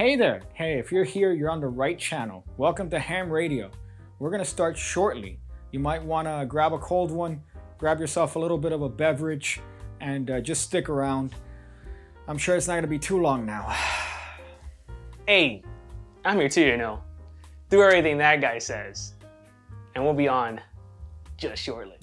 Hey there! Hey, if you're here, you're on the right channel. Welcome to Ham Radio. We're going to start shortly. You might want to grab a cold one, grab yourself a little bit of a beverage, and just stick around. I'm sure it's not going to be too long now. Hey, I'm here too, you know. Do everything that guy says. And we'll be on just shortly.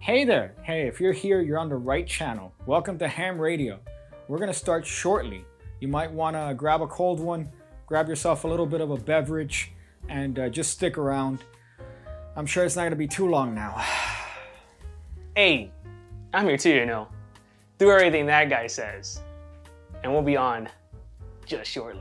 Hey there! Hey, if you're here, you're on the right channel. Welcome to Ham Radio. We're going to start shortly. You might want to grab a cold one, grab yourself a little bit of a beverage, and just stick around. I'm sure it's not going to be too long now. Hey, I'm here too, you know. Do everything that guy says. And we'll be on just shortly.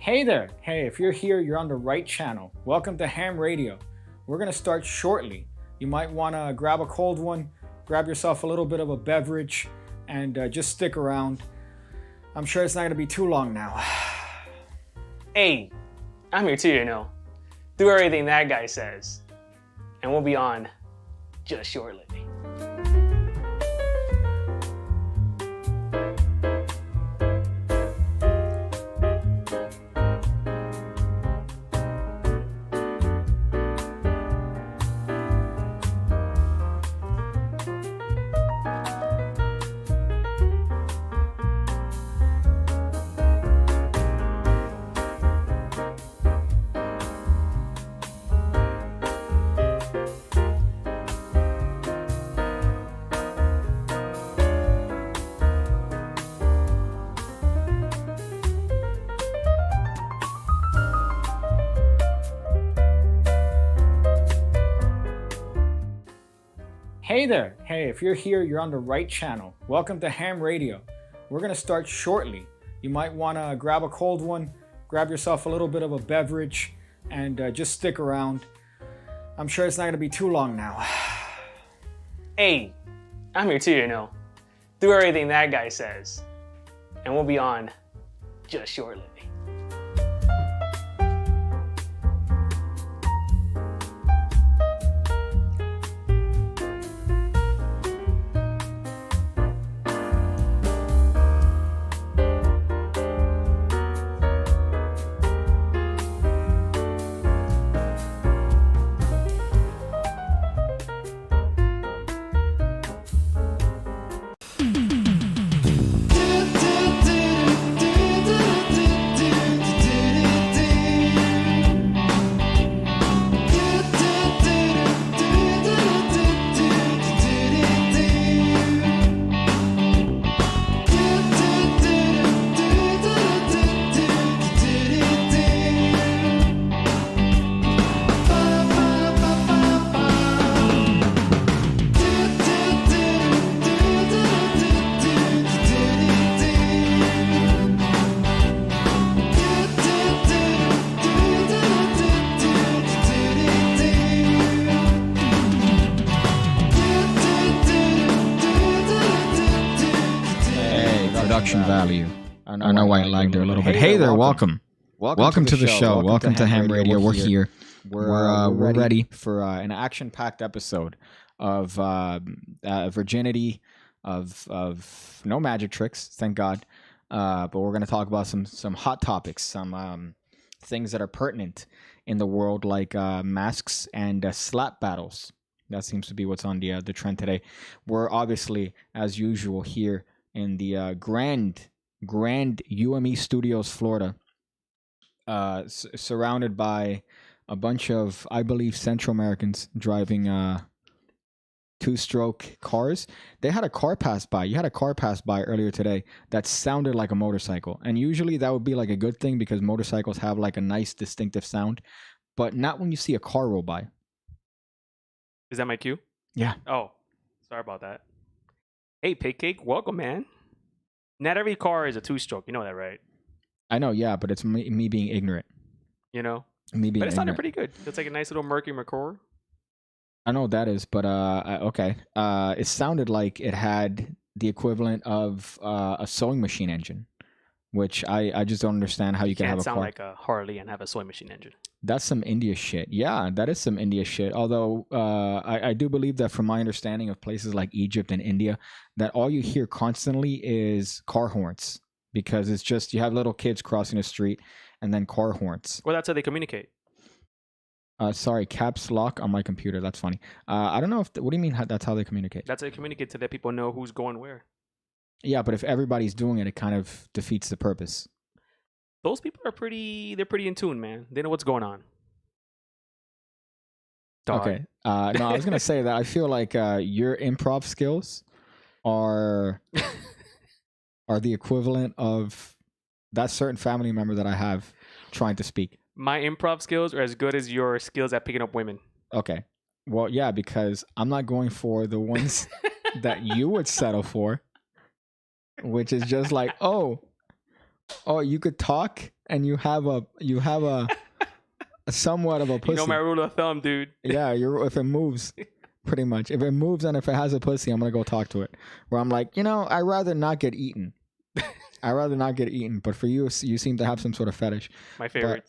Hey there! Hey, if you're here, you're on the right channel. Welcome to Ham Radio. We're going to start shortly. You might want to grab a cold one, grab yourself a little bit of a beverage, and just stick around. I'm sure it's not going to be too long now. Hey, I'm here too, you know. Do everything that guy says. And we'll be on just shortly. Hey there! Hey, if you're here, you're on the right channel. Welcome to Ham Radio. We're going to start shortly. You might want to grab a cold one, grab yourself a little bit of a beverage, and just stick around. I'm sure it's not going to be too long now. Hey, I'm here too, you know. Do everything that guy says. And we'll be on just shortly. production value. I know I lagged there a little bit. Hey there, welcome. Welcome to the show. Welcome to Ham Radio. We're here. We're ready for an action-packed episode of virginity, of no magic tricks, thank God. But we're going to talk about some hot topics, some things that are pertinent in the world, like masks and slap battles. That seems to be what's on the trend today. We're obviously, as usual, here in the grand UME Studios, Florida, surrounded by a bunch of, I believe, Central Americans driving two-stroke cars. They had a car pass by. You had a car pass by earlier today that sounded like a motorcycle. And usually that would be like a good thing because motorcycles have like a nice distinctive sound, but not when you see a car roll by. Is that my cue? Yeah. Oh, sorry about that. Hey, Pig Cake, welcome, man. Not every car is a two-stroke. You know that, right? I know, yeah, but it's me being ignorant. You know? Me being But it sounded ignorant. pretty good. It's like a nice little Mercury McCord. I know what that is, but okay. It sounded like it had the equivalent of a sewing machine engine, which I just don't understand how you can have a sound car. like a Harley and have a sewing machine engine. That's some India shit. Yeah, that is some India shit. Although I do believe that from my understanding of places like Egypt and India, that all you hear constantly is car horns because it's just you have little kids crossing the street and then car horns. Well, that's how they communicate. Sorry, caps lock on my computer. That's funny. I don't know if what do you mean that's how they communicate? That's how they communicate to let people know who's going where. Yeah, but if everybody's doing it, it kind of defeats the purpose. Those people are they're pretty in tune, man. They know what's going on. Dog. Okay. No, I was gonna say that I feel like your improv skills are the equivalent of that certain family member that I have trying to speak. My improv skills are as good as your skills at picking up women. Okay. Well, yeah, because I'm not going for the ones that you would settle for, which is just like, oh, you could talk and you have a somewhat of a pussy. You know my rule of thumb, dude. Yeah, if it moves, pretty much. If it moves and if it has a pussy, I'm gonna go talk to it. Where I'm like, I'd rather not get eaten. But for you, you seem to have some sort of fetish. My favorite.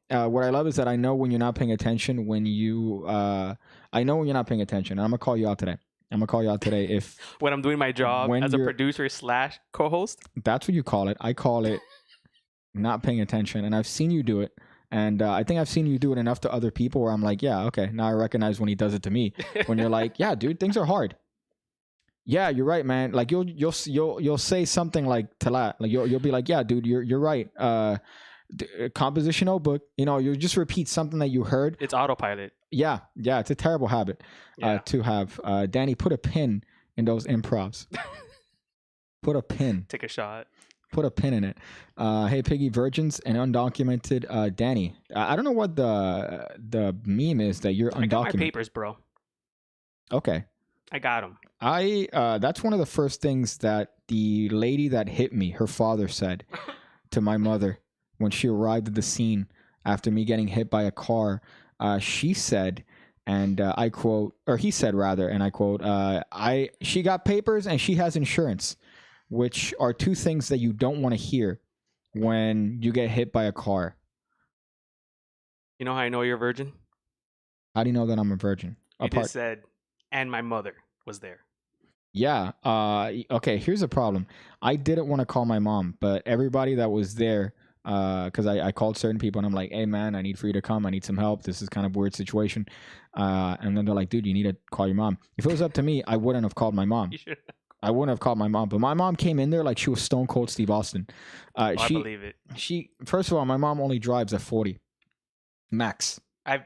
What I love is that I know when you're not paying attention. I know when you're not paying attention. And I'm gonna call you out today. If when I'm doing my job as a producer / co-host. That's what you call it. I call it not paying attention, and I've seen you do it. And I think I've seen you do it enough to other people where I'm like, yeah, okay, now I recognize when he does it to me. When you're like, yeah, dude, things are hard. Yeah, you're right, man. Like you'll say something like Talat, like you'll be like, yeah, dude, you're right. Composition notebook, you just repeat something that you heard. It's autopilot. Yeah, it's a terrible habit to have. Danny, put a pin in those improvs. Put a pin. Take a shot. Put a pin in it. Hey, Piggy Virgins and undocumented Danny. I don't know what the meme is that you're undocumented. I got my papers, bro. Okay. I got them. That's one of the first things that the lady that hit me, her father, said to my mother when she arrived at the scene after me getting hit by a car. She said, and I quote, or he said rather, and I quote, she got papers and she has insurance, which are two things that you don't want to hear when you get hit by a car. You know how I know you're a virgin? How do you know that I'm a virgin? You just said, and my mother was there. Yeah. Okay, here's the problem. I didn't want to call my mom, but everybody that was there, because I called certain people and I'm like, hey, man, I need for you to come. I need some help. This is kind of a weird situation. And then they're like, dude, you need to call your mom. If it was up to me, I wouldn't have called my mom. You should. I wouldn't have called my mom, but my mom came in there like she was Stone Cold Steve Austin. I believe it. First of all, my mom only drives at 40 max. Okay.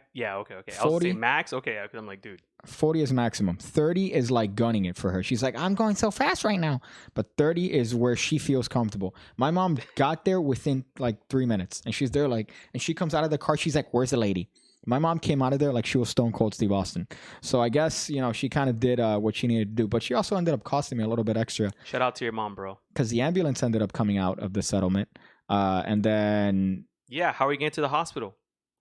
I was saying max. Okay, because I'm like, dude. 40 is maximum. 30 is like gunning it for her. She's like, I'm going so fast right now. But 30 is where she feels comfortable. My mom got there within like 3 minutes, and she's there like, and she comes out of the car. She's like, where's the lady? My mom came out of there like she was Stone Cold Steve Austin. So I guess, she kind of did what she needed to do. But she also ended up costing me a little bit extra. Shout out to your mom, bro. Because the ambulance ended up coming out of the settlement. And then... Yeah, how are you getting to the hospital?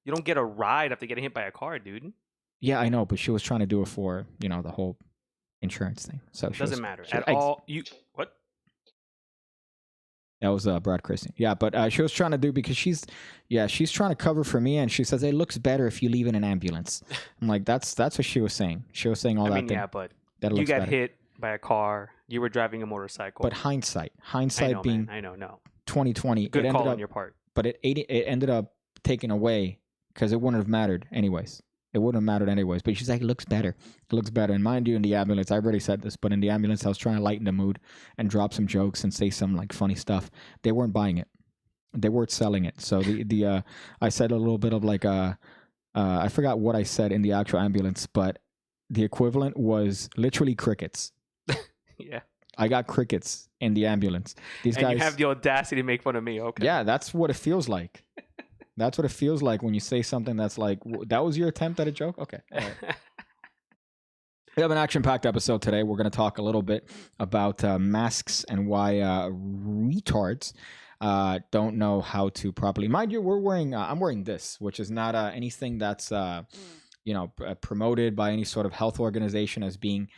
You don't get a ride after getting hit by a car, dude. Yeah, I know. But she was trying to do it for, the whole insurance thing. So it doesn't matter at all. What? That was Brad Christie. Yeah, but she was trying to do because she's trying to cover for me, and she says it looks better if you leave in an ambulance. I'm like, that's what she was saying. She was saying all I that mean, thing. yeah, but That it you looks got better. hit by a car. You were driving a motorcycle. But hindsight I know, being man. I know. No. 2020, Good it call ended on up, your part. but it ended up taken away because it wouldn't have mattered anyways. It wouldn't have mattered anyways. But she's like, it looks better. It looks better. And mind you, in the ambulance, I've already said this, but in the ambulance, I was trying to lighten the mood and drop some jokes and say some like funny stuff. They weren't buying it. They weren't selling it. So I said a little bit of like I forgot what I said in the actual ambulance, but the equivalent was literally crickets. Yeah. I got crickets in the ambulance. These And guys you have the audacity to make fun of me. Okay. Yeah, that's what it feels like. That's what it feels like when you say something that's like, that was your attempt at a joke? Okay. All right. We have an action-packed episode today. We're going to talk a little bit about masks and why retards don't know how to properly. Mind you, I'm wearing this, which is not anything that's promoted by any sort of health organization as being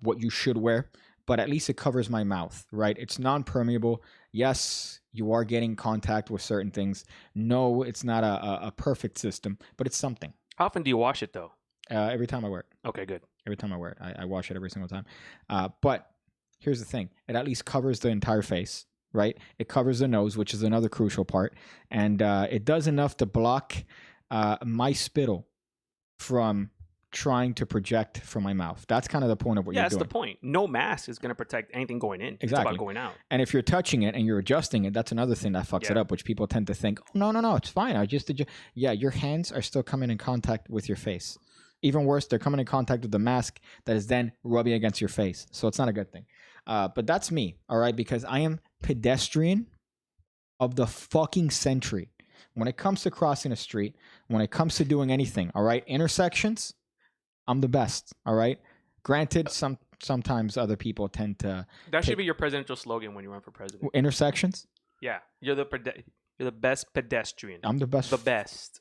what you should wear. But at least it covers my mouth, right? It's non-permeable. Yes, you are getting contact with certain things. No, it's not a perfect system, but it's something. How often do you wash it though? Every time I wear it. Okay, good. Every time I wear it. I wash it every single time. But here's the thing. It at least covers the entire face, right? It covers the nose, which is another crucial part. And it does enough to block my spittle from trying to project from my mouth. That's kind of the point of what you're doing. Yeah, that's the point. No mask is going to protect anything going in. Exactly. It's about going out. And if you're touching it and you're adjusting it, that's another thing that fucks it up, which people tend to think, oh, no, it's fine. I just did. Yeah, your hands are still coming in contact with your face. Even worse, they're coming in contact with the mask that is then rubbing against your face. So it's not a good thing. But that's me, all right? Because I am pedestrian of the fucking century. When it comes to crossing a street, when it comes to doing anything, all right? Intersections, I'm the best, all right? Granted, sometimes other people tend to... That should be your presidential slogan when you run for president. Intersections? Yeah. You're the best pedestrian. I'm the best. The best.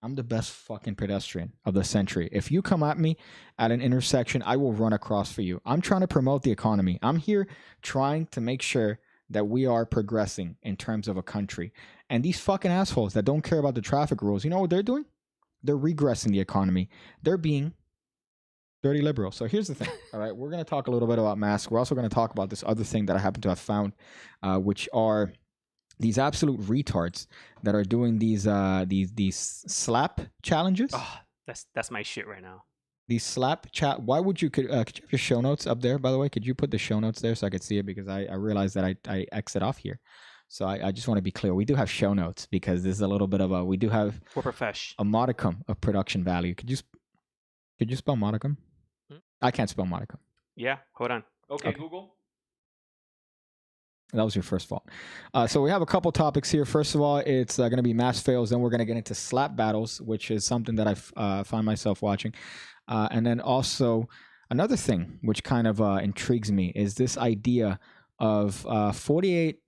I'm the best fucking pedestrian of the century. If you come at me at an intersection, I will run across for you. I'm trying to promote the economy. I'm here trying to make sure that we are progressing in terms of a country. And these fucking assholes that don't care about the traffic rules, you know what they're doing? They're regressing the economy. They're being dirty liberals. So here's the thing. All right, we're going to talk a little bit about masks. We're also going to talk about this other thing that I happen to have found, which are these absolute retards that are doing these slap challenges. Oh, that's my shit right now. These slap chat. Why would you could you have your show notes up there? By the way, could you put the show notes there so I could see it, because I realized that I exit off here. So I just want to be clear. We do have show notes because there's a little bit of we do have We're profesh. a modicum of production value. Could you spell modicum? I can't spell modicum. Yeah, hold on. Okay, Google. That was your first fault. So we have a couple topics here. First of all, it's going to be mask fails. Then we're going to get into slap battles, which is something that I find myself watching. And then also another thing which kind of intrigues me is this idea of 48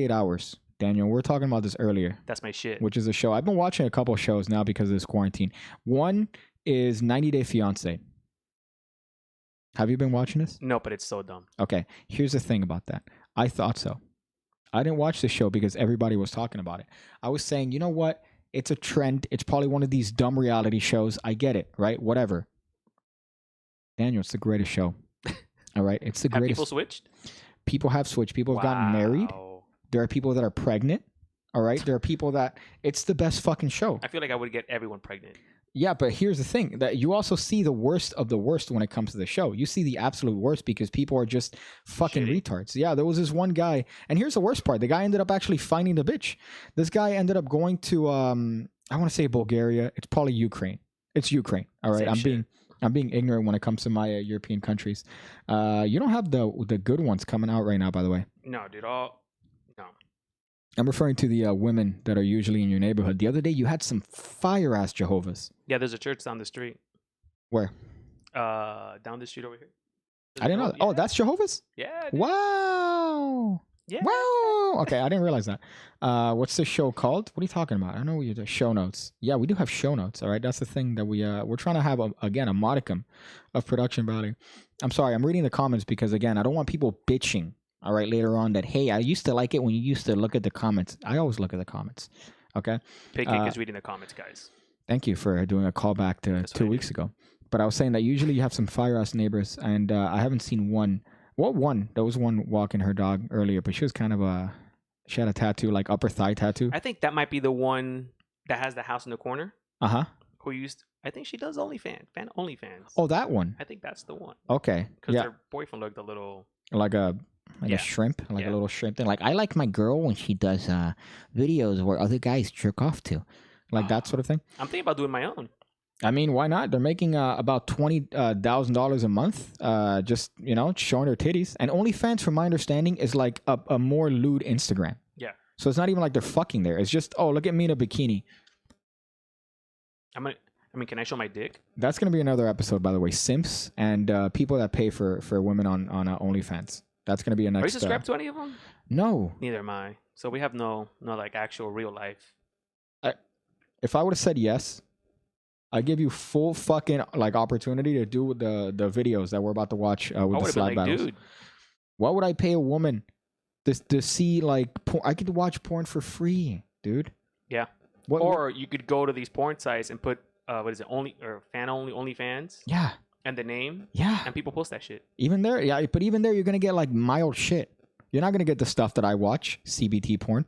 hours. Daniel, we were talking about this earlier. That's my shit. Which is a show. I've been watching a couple of shows now because of this quarantine. One is 90 Day Fiancé. Have you been watching this? No, but it's so dumb. Okay, here's the thing about that. I thought so. I didn't watch the show because everybody was talking about it. I was saying, you know what? It's a trend. It's probably one of these dumb reality shows. I get it, right? Whatever. Daniel, it's the greatest show. All right? It's the greatest. Have people switched? People have switched. People have gotten married. There are people that are pregnant. All right? There are people that... It's the best fucking show. I feel like I would get everyone pregnant. Yeah, but here's the thing, that you also see the worst of the worst when it comes to the show. You see the absolute worst because people are just fucking retards. Yeah, there was this one guy, and here's the worst part. The guy ended up actually finding the bitch. This guy ended up going to, I want to say Bulgaria. It's probably Ukraine. It's Ukraine. All right, I'm being ignorant when it comes to my European countries. You don't have the good ones coming out right now, by the way. No, dude, no. I'm referring to the women that are usually in your neighborhood. The other day, you had some fire-ass Jehovah's. Yeah, there's a church down the street. Where? Down the street over here. I didn't know that. Yeah. Oh, that's Jehovah's? Yeah. Dude. Wow. Yeah. Wow. Okay, I didn't realize that. What's the show called? What are you talking about? I know you do show notes. Yeah, we do have show notes. All right, that's the thing that we're trying to have a modicum of production value. I'm sorry, I'm reading the comments because again, I don't want people bitching. All right, later on that, hey, I used to like it when you used to look at the comments. I always look at the comments. Okay. Picnic is reading the comments, guys. Thank you for doing a callback to That's what 2 I weeks ago. But I was saying that usually you have some fire ass neighbors, and I haven't seen one. Well, one. There was one walking her dog earlier, but she was kind of she had a tattoo, like upper thigh tattoo. I think that might be the one that has the house in the corner. Uh-huh. I think she does OnlyFans. Oh, that one. I think that's the one. Okay. Because Yeah. their boyfriend looked a little. Like a Yeah. shrimp, like Yeah. a little shrimp thing. Like, I like my girl when she does videos where other guys jerk off to, like that sort of thing. I'm thinking about doing my own. I mean, why not? They're making about $20,000 a month, just showing their titties. And OnlyFans, from my understanding, is like a more lewd Instagram. Yeah. So it's not even like they're fucking there. It's just, oh, look at me in a bikini. Can I show my dick? That's gonna be another episode, by the way. Simps and people that pay for women on OnlyFans. That's gonna be a next. Are you subscribed to any of them? No. Neither am I. So we have no like actual real life. If I would have said yes, I give you full fucking like opportunity to do the videos that we're about to watch with I the would have been slap like, battles. dude. Why would I pay a woman to see like porn? I could watch porn for free, dude. Yeah. What, Or you could go to these porn sites and put fan only OnlyFans yeah, and the name, yeah. and people post that shit. Even there, yeah. But even there, you're gonna get like mild shit. You're not gonna get the stuff that I watch, CBT porn.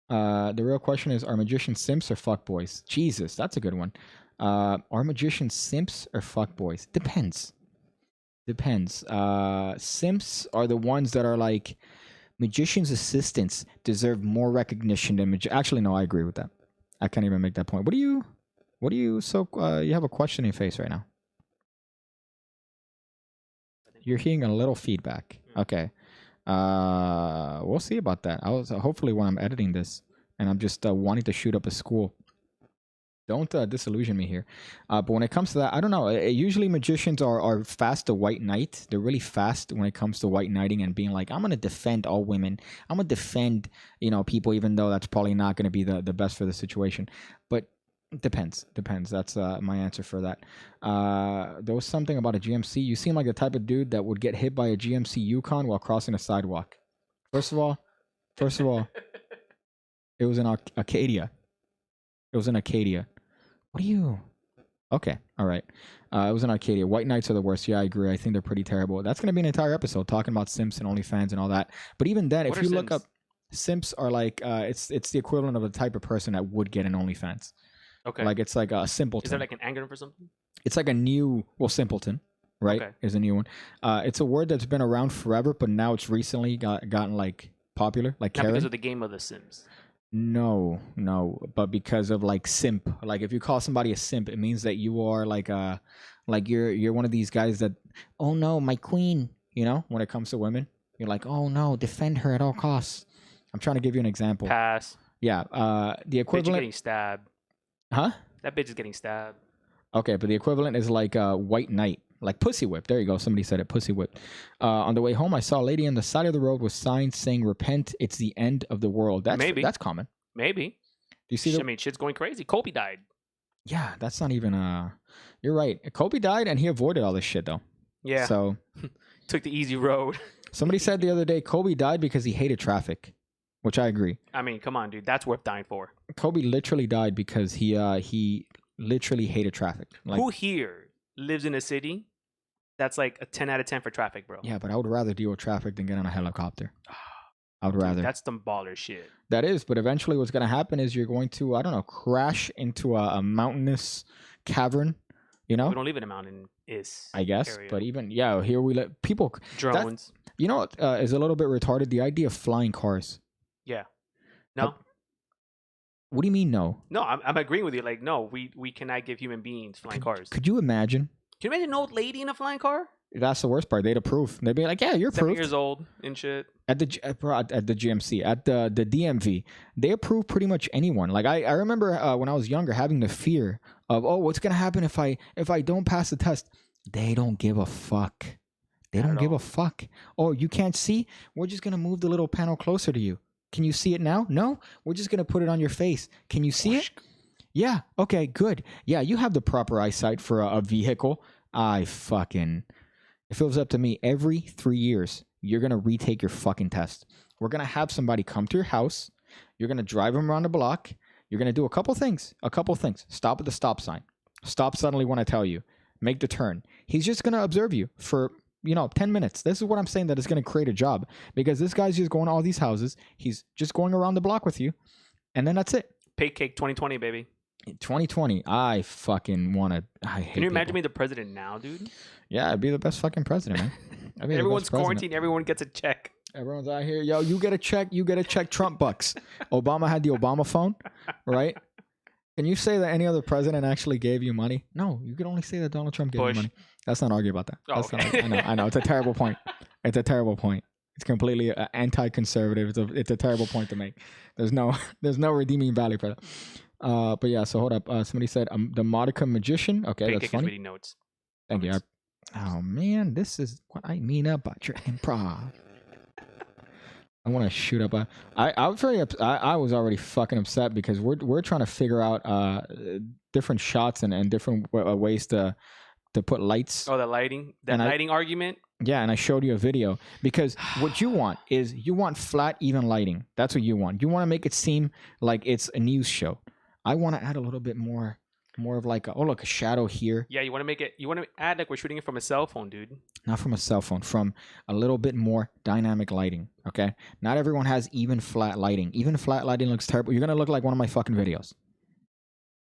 The real question is: are magicians simps or fuckboys? Jesus, that's a good one. Are magicians simps or fuckboys? Depends. Simps are the ones that are like magicians' assistants deserve more recognition than actually. No, I agree with that. I can't even make that point. What do you? So you have a question in your face right now. You're hearing a little feedback. Okay. We'll see about that. Hopefully when I'm editing this and I'm just wanting to shoot up a school. Don't disillusion me here. But when it comes to that, I don't know. Usually magicians are fast to white knight. They're really fast when it comes to white knighting and being like, I'm going to defend all women. I'm going to defend, people, even though that's probably not going to be the best for the situation. But depends. That's my answer for that. There was something about a GMC. You seem like the type of dude that would get hit by a GMC Yukon while crossing a sidewalk. First of all, it was in Acadia. It was in Acadia. What are you? Okay, all right. It was in Arcadia. White Knights are the worst. Yeah, I agree. I think they're pretty terrible. That's going to be an entire episode talking about simps and OnlyFans and all that. But even then, if you look up, simps are like, it's the equivalent of a type of person that would get an OnlyFans. Okay. Like it's like a simpleton. Is there like an anagram for something? It's like a new, simpleton, right? Okay. Is a new one. It's a word that's been around forever, but now it's recently gotten like popular, like Not Karen. because of the game of The Sims. No, but because of like simp. Like if you call somebody a simp, it means that you are like you're one of these guys that, oh no, my queen, when it comes to women, you're like, oh no, defend her at all costs. I'm trying to give you an example. Pass. Yeah, the equivalent. Bitch is getting stabbed. Huh? That bitch is getting stabbed. Okay, but the equivalent is like white knight. Like pussy whip. There you go. Somebody said it. Pussy whip. On the way home, I saw a lady on the side of the road with signs saying, "Repent, it's the end of the world." That's common. Maybe. Do you see? I mean, shit's going crazy. Kobe died. Yeah, that's not even. You're right. Kobe died, and he avoided all this shit though. Yeah. So took the easy road. Somebody said the other day Kobe died because he hated traffic, which I agree. I mean, come on, dude. That's worth dying for. Kobe literally died because he literally hated traffic. Like, who here lives in a city that's like a 10 out of 10 for traffic, bro? Yeah, but I would rather deal with traffic than get on a helicopter. I would rather. That's some baller shit. That is, but eventually what's going to happen is you're going to, I don't know, crash into a mountainous cavern, We don't live in a mountainous I guess, area. but even, here we let people. Drones. What is a little bit retarded? The idea of flying cars. Yeah. No. What do you mean no? No, I'm agreeing with you. Like, no, we cannot give human beings flying cars. Could you imagine? Can you imagine an old lady in a flying car? That's the worst part. They'd approve. They'd be like, yeah, you're 7 approved. years old and shit. At the GMC, at the DMV, they approve pretty much anyone. Like I remember when I was younger having the fear of, oh, what's gonna happen if I don't pass the test? They don't give a fuck. They don't give a fuck. Oh, you can't see? We're just gonna move the little panel closer to you. Can you see it now? No, we're just gonna put it on your face. Can you see it? Yeah. Okay. Good. Yeah, you have the proper eyesight for a vehicle. If it was up to me, every 3 years you're going to retake your fucking test. We're going to have somebody come to your house. You're going to drive them around the block. You're going to do a couple things. Stop at the stop sign. Stop suddenly when I tell you. Make the turn. He's just going to observe you for, 10 minutes. This is what I'm saying, that it's going to create a job, because this guy's just going to all these houses. He's just going around the block with you. And then that's it. Pig cake 2020, baby. 2020. I fucking want to. I hate Can you imagine people. me the president now, dude? Yeah, I'd be the best fucking president, man. I'd be the Everyone's best president. quarantined. Everyone gets a check. Everyone's out here. Yo, you get a check, Trump bucks. Obama had the Obama phone, right? Can you say that any other president actually gave you money? No, you can only say that Donald Trump gave Bush. you money. Let's not argue about that. Oh, Let's okay. not, I know. It's a terrible point. It's completely anti-conservative. It's a terrible point to make. There's no redeeming value for that. But yeah, so hold up. Somebody said the Modica Magician. Okay, Pig that's cake is funny. reading notes. Thank you. Oh man, this is what I mean about your improv. I want to shoot up. I was very I was already fucking upset because we're trying to figure out different shots and different ways to put lights. Oh, the lighting. That And lighting argument. Yeah, and I showed you a video because what you want is you want flat, even lighting. That's what you want. You want to make it seem like it's a news show. I want to add a little bit more of like a shadow here. Yeah, you want to add like we're shooting it from a cell phone, dude. Not from a cell phone, from a little bit more dynamic lighting, okay? Not everyone has even flat lighting. Even flat lighting looks terrible. You're going to look like one of my fucking videos.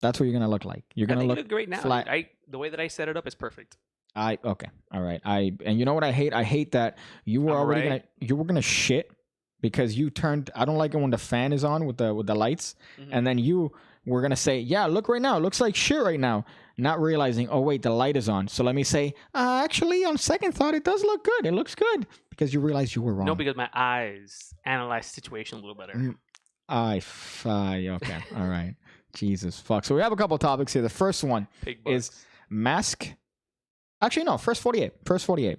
That's what you're going to look like. You're going to you look look great now. flat. Dude. The way that I set it up is perfect. Okay. All right. And you know what I hate? I hate that you were already going to shit because you turned. I don't like it when the fan is on with the lights, and then you were going to say, "Yeah, look right now. It looks like shit right now." Not realizing, "Oh wait, the light is on." So let me say, "Actually, on second thought, it does look good. It looks good." Because you realize you were wrong. No, because my eyes analyze the situation a little better. Okay. All right. Jesus fuck. So we have a couple topics here. The first one Pig is bucks. mask. Actually, no. First 48.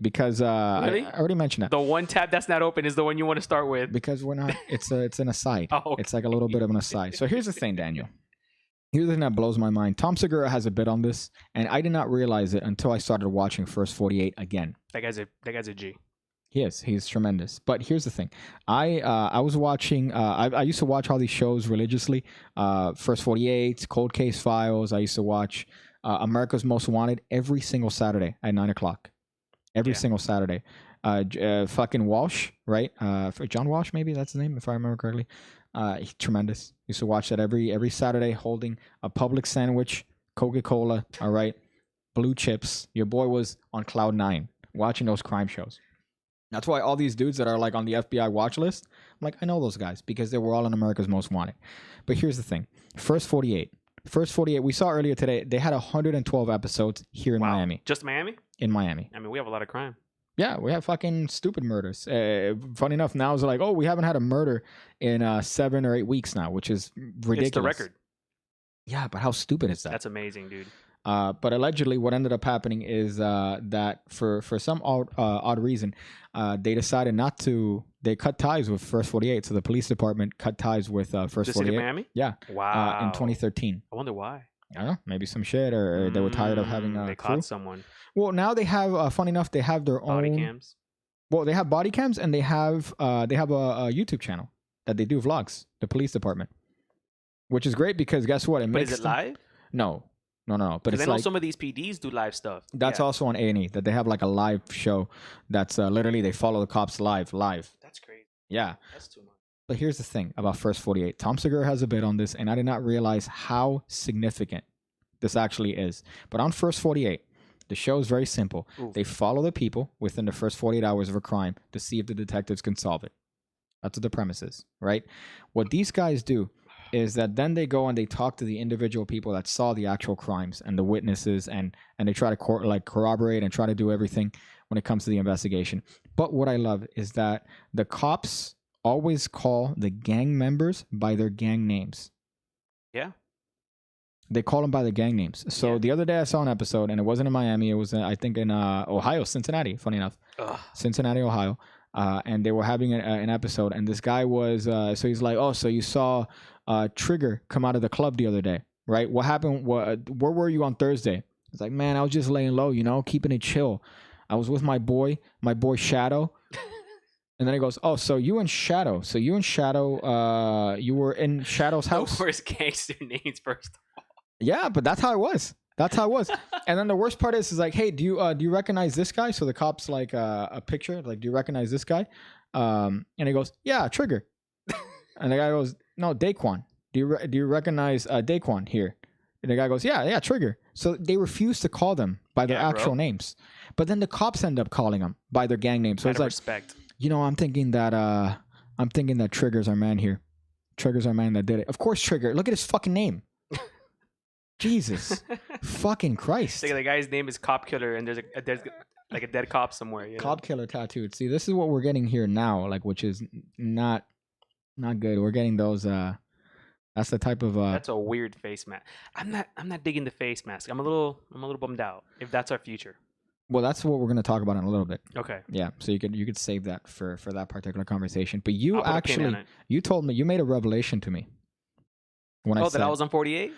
Because Really? I already mentioned that. The one tab that's not open is the one you want to start with. Because we're not. It's an aside. Oh, okay. It's like a little bit of an aside. So here's the thing, Daniel. Here's the thing that blows my mind. Tom Segura has a bit on this, and I did not realize it until I started watching First 48 again. That guy's a G. He is. He's tremendous. But here's the thing. I was watching. I used to watch all these shows religiously. First 48, Cold Case Files. I used to watch America's Most Wanted every single Saturday at 9:00. Every single Saturday. Fucking Walsh, right? For John Walsh, maybe that's his name, if I remember correctly. He's tremendous. Used to watch that every Saturday, holding a Publix sandwich, Coca-Cola. All right, blue chips. Your boy was on cloud 9 watching those crime shows. That's why all these dudes that are like on the FBI watch list, I'm like, I know those guys because they were all in America's Most Wanted. But here's the thing. First 48, we saw earlier today, they had 112 episodes here in Miami. Just Miami? In Miami. I mean, we have a lot of crime. Yeah, we have fucking stupid murders. Funny enough, now it's like, oh, we haven't had a murder in 7 or 8 weeks now, which is ridiculous. It's the record. Yeah, but how stupid is that? That's amazing, dude. But allegedly, what ended up happening is that for some odd reason, they decided not to. They cut ties with First 48. So the police department cut ties with First 48. The city of Miami? Yeah. Wow. In 2013. I wonder why. I don't know. Maybe some shit, or they were tired of having they crew. caught someone. Well, now they have. Funny enough, they have their Body own cams. Well, they have body cams, and they have a YouTube channel that they do vlogs. The police department, which is great because guess what? But is it live? No. But it's I know like some of these PDs do live stuff. that's also on A&E that they have like a live show that's literally they follow the cops live. That's crazy. Yeah. That's too much. But here's the thing about First 48. Tom Segura has a bit on this, and I did not realize how significant this actually is. But on First 48, the show is very simple. Oof. They follow the people within the first 48 hours of a crime to see if the detectives can solve it. That's what the premise is, right? What these guys do is that then they go and they talk to the individual people that saw the actual crimes and the witnesses, and they try to corroborate and try to do everything when it comes to the investigation. But what I love is that the cops always call the gang members by their gang names. Yeah. They call them by the gang names. So the other day I saw an episode, and it wasn't in Miami. It was, I think, in Ohio, Cincinnati, funny enough. Ugh. Cincinnati, Ohio. And they were having an episode, and this guy was, so he's like, oh, so you saw Trigger come out of the club the other day, right? What happened? Where were you on Thursday? It's like, man, I was just laying low, keeping it chill. I was with my boy Shadow. And then he goes, "Oh, so you and Shadow. So you and Shadow, you were in Shadow's house." The worst gangster names first. Yeah, but that's how it was. That's how it was. And then the worst part is like, "Hey, do you recognize this guy?" So the cop's like a picture, like, "Do you recognize this guy?" And he goes, "Yeah, Trigger." And the guy goes, "No, Daquan. Do you recognize Daquan here?" And the guy goes, "Yeah, Trigger." So they refuse to call them by their actual names, but then the cops end up calling them by their gang names. So Out it's of like, respect. I'm thinking that Trigger's our man here. Trigger's our man that did it. Of course, Trigger. Look at his fucking name. Jesus, fucking Christ. Like the guy's name is Cop Killer, and there's like a dead cop somewhere. You know? Cop Killer tattooed. See, this is what we're getting here now, like, which is not good. We're getting those. That's the type of. That's a weird face mask. I'm not digging the face mask. I'm a little bummed out. If that's our future. Well, that's what we're going to talk about in a little bit. Okay. Yeah, so you could save that for that particular conversation. But you I'll put a pin in actually, it. you told me, you made a revelation to me when I Oh, said that I was on 48.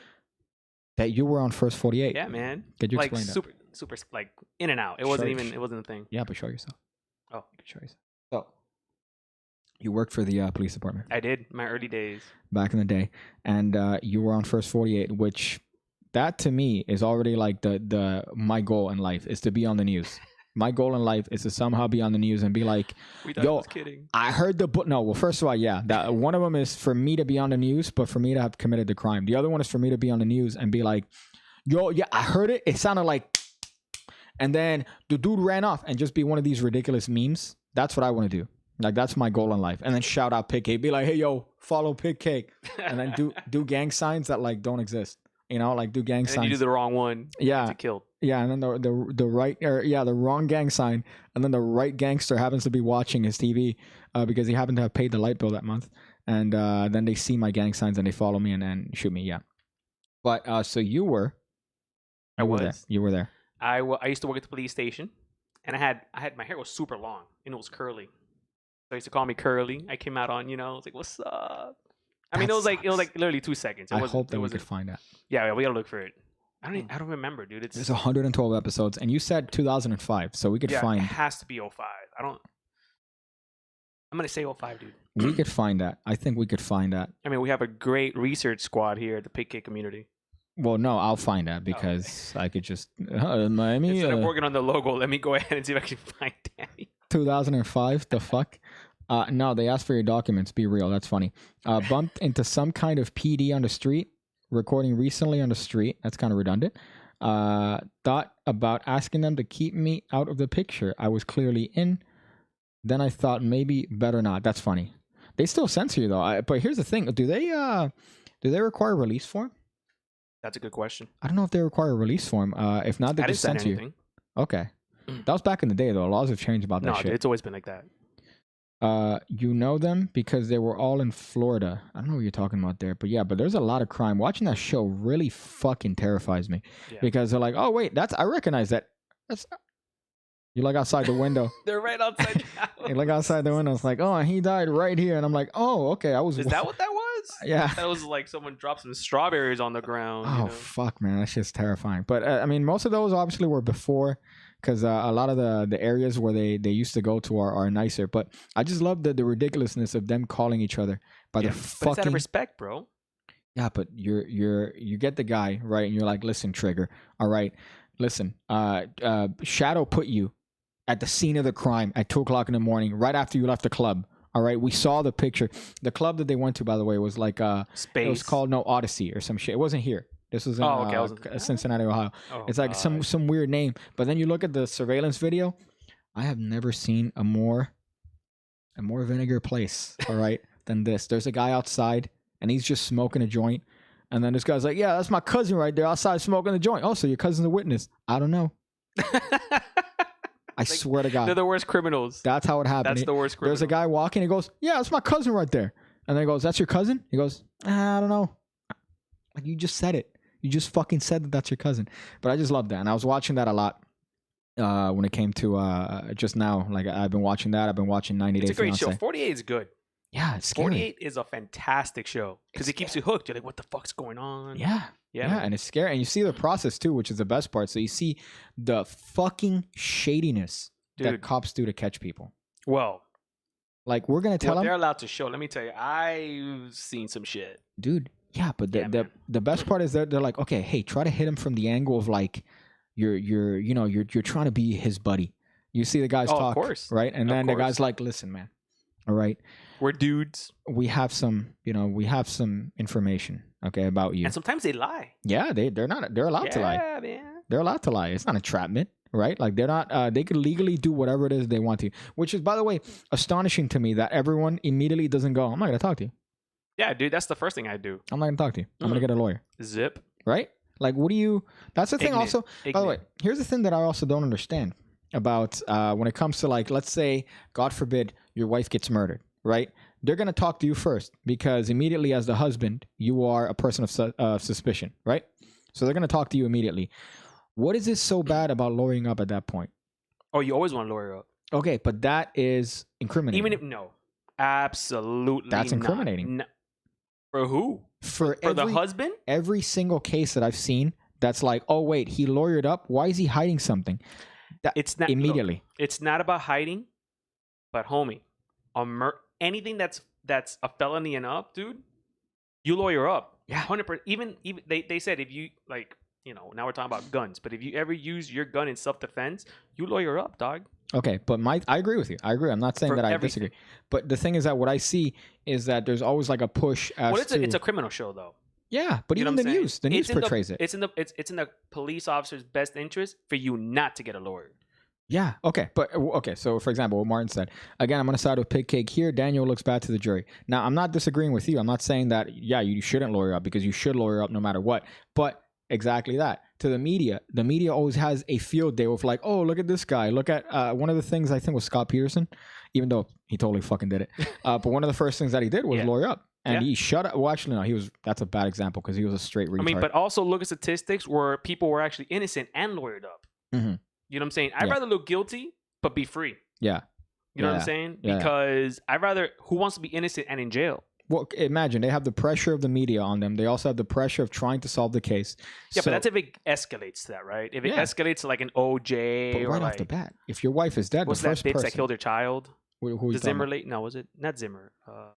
that you were on First 48. Yeah, man. Could you Like explain that? super like in and out. It wasn't a thing. Yeah, but show yourself. Oh, You could show yourself. So you worked for the police department I did my early days. back in the day, and you were on First 48, which that to me is already like the my goal in life is to be on the news. My goal in life is to somehow be on the news and be like, We thought yo, I was kidding. I heard the book. No, well, first of all, yeah, that one of them is for me to be on the news, but for me to have committed the crime. The other one is for me to be on the news and be like, yo, yeah, I heard it. It sounded like, and then the dude ran off and just be one of these ridiculous memes. That's what I want to do. Like, that's my goal in life. And then shout out Pig Cake. Be like, hey, yo, follow Pig Cake. And then do gang signs that like don't exist. You know, like do gang And then signs. you do the wrong one. Yeah. Get killed. Yeah, and then the right, or yeah, the wrong gang sign, and then the right gangster happens to be watching his TV because he happened to have paid the light bill that month, and then they see my gang signs and they follow me and shoot me. Yeah, but so you were there. You were there. I used to work at the police station, and I had my hair was super long and it was curly. So they used to call me Curly. I came out on, I was like, "What's up?" I mean, That it was sucks. like literally 2 seconds. I hope that we could find that. Yeah, we gotta look for it. I don't remember, dude. There's 112 episodes, and you said 2005, so we could It find. has to be 05. I'm gonna say 05, dude. We could find that. I think we could find that. I mean, we have a great research squad here at the Pig Cake community. Well, no, I'll find that because I could just Miami. Instead of working on the logo, let me go ahead and see if I can find Danny. 2005. The fuck. No, they asked for your documents. Be real. That's funny. Bumped into some kind of PD on the street. Recording recently on the street. That's kind of redundant. Thought about asking them to keep me out of the picture. I was clearly in. Then I thought maybe better not. That's funny. They still censor you though. But here's the thing. Do they require a release form? That's a good question. I don't know if they require a release form. If not, they I didn't just sign censor you. anything. Okay. That was back in the day though. Laws have changed about that No, shit. it's always been like that. You know them because they were all in Florida. I don't know what you're talking about there, but yeah, but there's a lot of crime. Watching that show really fucking terrifies me because they're like, oh wait, I recognize that. You look outside the window. They're right outside the house. You look outside the window. It's like, oh, he died right here, and I'm like, oh, okay, Is that what that was? Yeah. That was like someone dropped some strawberries on the ground. Oh fuck, man, that shit's terrifying. But I mean, most of those obviously were before. Because a lot of the areas where they used to go to are nicer, but I just love the ridiculousness of them calling each other by the But fucking. it's out of respect, bro. Yeah, but you get the guy right, and you're like, listen, Trigger. All right, listen. Shadow put you at the scene of the crime at 2:00 in the morning, right after you left the club. All right, we saw the picture. The club that they went to, by the way, was like Space. It was called Odyssey or some shit. It wasn't here. This was in Cincinnati, Ohio. Oh, it's like some weird name. But then you look at the surveillance video. I have never seen a more vinegar place, all right, than this. There's a guy outside, and he's just smoking a joint. And then this guy's like, yeah, that's my cousin right there outside smoking a joint. Oh, so your cousin's a witness. I don't know. I swear to God. They're the worst criminals. That's how it happened. That's the worst criminal. There's a guy walking. He goes, yeah, that's my cousin right there. And then he goes, that's your cousin? He goes, I don't know. Like, you just said it. You just fucking said that that's your cousin. But I just love that. And I was watching that a lot when it came to just now. Like, I've been watching that. I've been watching 90 Day It's a great Fiancé. show. 48 is good. Yeah, it's scary. 48 is a fantastic show because it keeps you hooked. You're like, what the fuck's going on? Yeah. Yeah, and it's scary. And you see the process, too, which is the best part. So you see the fucking shadiness that cops do to catch people. Well, Like, we're gonna tell Well, they're them, allowed to show. Let me tell you, I've seen some shit. dude. Yeah, but Yeah, man. the best part is that they're like, okay, hey, try to hit him from the angle of like, you're trying to be his buddy. You see the guys Oh, of talk, course. right? And Of then the course. guy's like, listen, man, all right, We're dudes, we have some information, okay, about you. and sometimes they lie. Yeah, they're allowed to lie. Yeah, man. They're allowed to lie. It's not entrapment, right? Like, they're not. They could legally do whatever it is they want to. Which is, by the way, astonishing to me that everyone immediately doesn't go, I'm not gonna talk to you. Yeah, dude, that's the first thing I do. I'm not gonna talk to you. I'm gonna get a lawyer, Zip. right? Like, what do you? That's the thing. Ignorant. Also, by the way, here's the thing that I also don't understand about when it comes to, like, let's say, God forbid, your wife gets murdered, right? They're gonna talk to you first because immediately, as the husband, you are a person of suspicion, right? So they're gonna talk to you immediately. What is it so bad about lawyering up at that point? Oh, you always want to lawyer up. Okay, but that is incriminating. Even if no, absolutely. That's not. incriminating. No. For who? for For the husband? every single case that I've seen, that's like, oh wait, he lawyered up. Why is he hiding something? It's not look, Immediately. it's not about hiding, but homie, anything that's a felony and up, dude, you lawyer up. Yeah. 100%. Even they said if you like, now we're talking about guns, but if you ever use your gun in self-defense, you lawyer up, dog. Okay, but I agree with you. I agree. I'm not saying For that I everything. disagree. But the thing is that what I see is that there's always like a push as Well, to it's a criminal show though. yeah, but You know even what the I'm saying? news, the news portrays it. It's in the police officer's best interest for you not to get a lawyer. Yeah. Okay. But okay. So, for example, what Martin said. Again, I'm going to side with Pig Cake here. Daniel looks bad to the jury. Now, I'm not disagreeing with you. I'm not saying that. Yeah, you shouldn't lawyer up because you should lawyer up no matter what. But exactly that. To the media always has a field day with like, oh, look at this guy. Look at one of the things I think was Scott Peterson, even though he totally fucking did it. But one of the first things that he did was Yeah. lawyer up. And Yeah. he shut up. Well, actually, no, that's a bad example because he was a straight retard. I mean, but also look at statistics where people were actually innocent and lawyered up. Mhm. You know what I'm saying? I'd Yeah. rather look guilty but be free. Yeah. You know what Yeah. I'm saying? Yeah. Because I'd rather who wants to be innocent and in jail? Well, imagine they have the pressure of the media on them. They also have the pressure of trying to solve the case. Yeah, So- but that's if it escalates to that, right? If it Yeah. escalates to like an OJ but or right like off the bat, if your wife is dead, what's the that first bitch person that killed her child? who The you talking Zimmer about? lady? No, was it not Zimmer? Uh,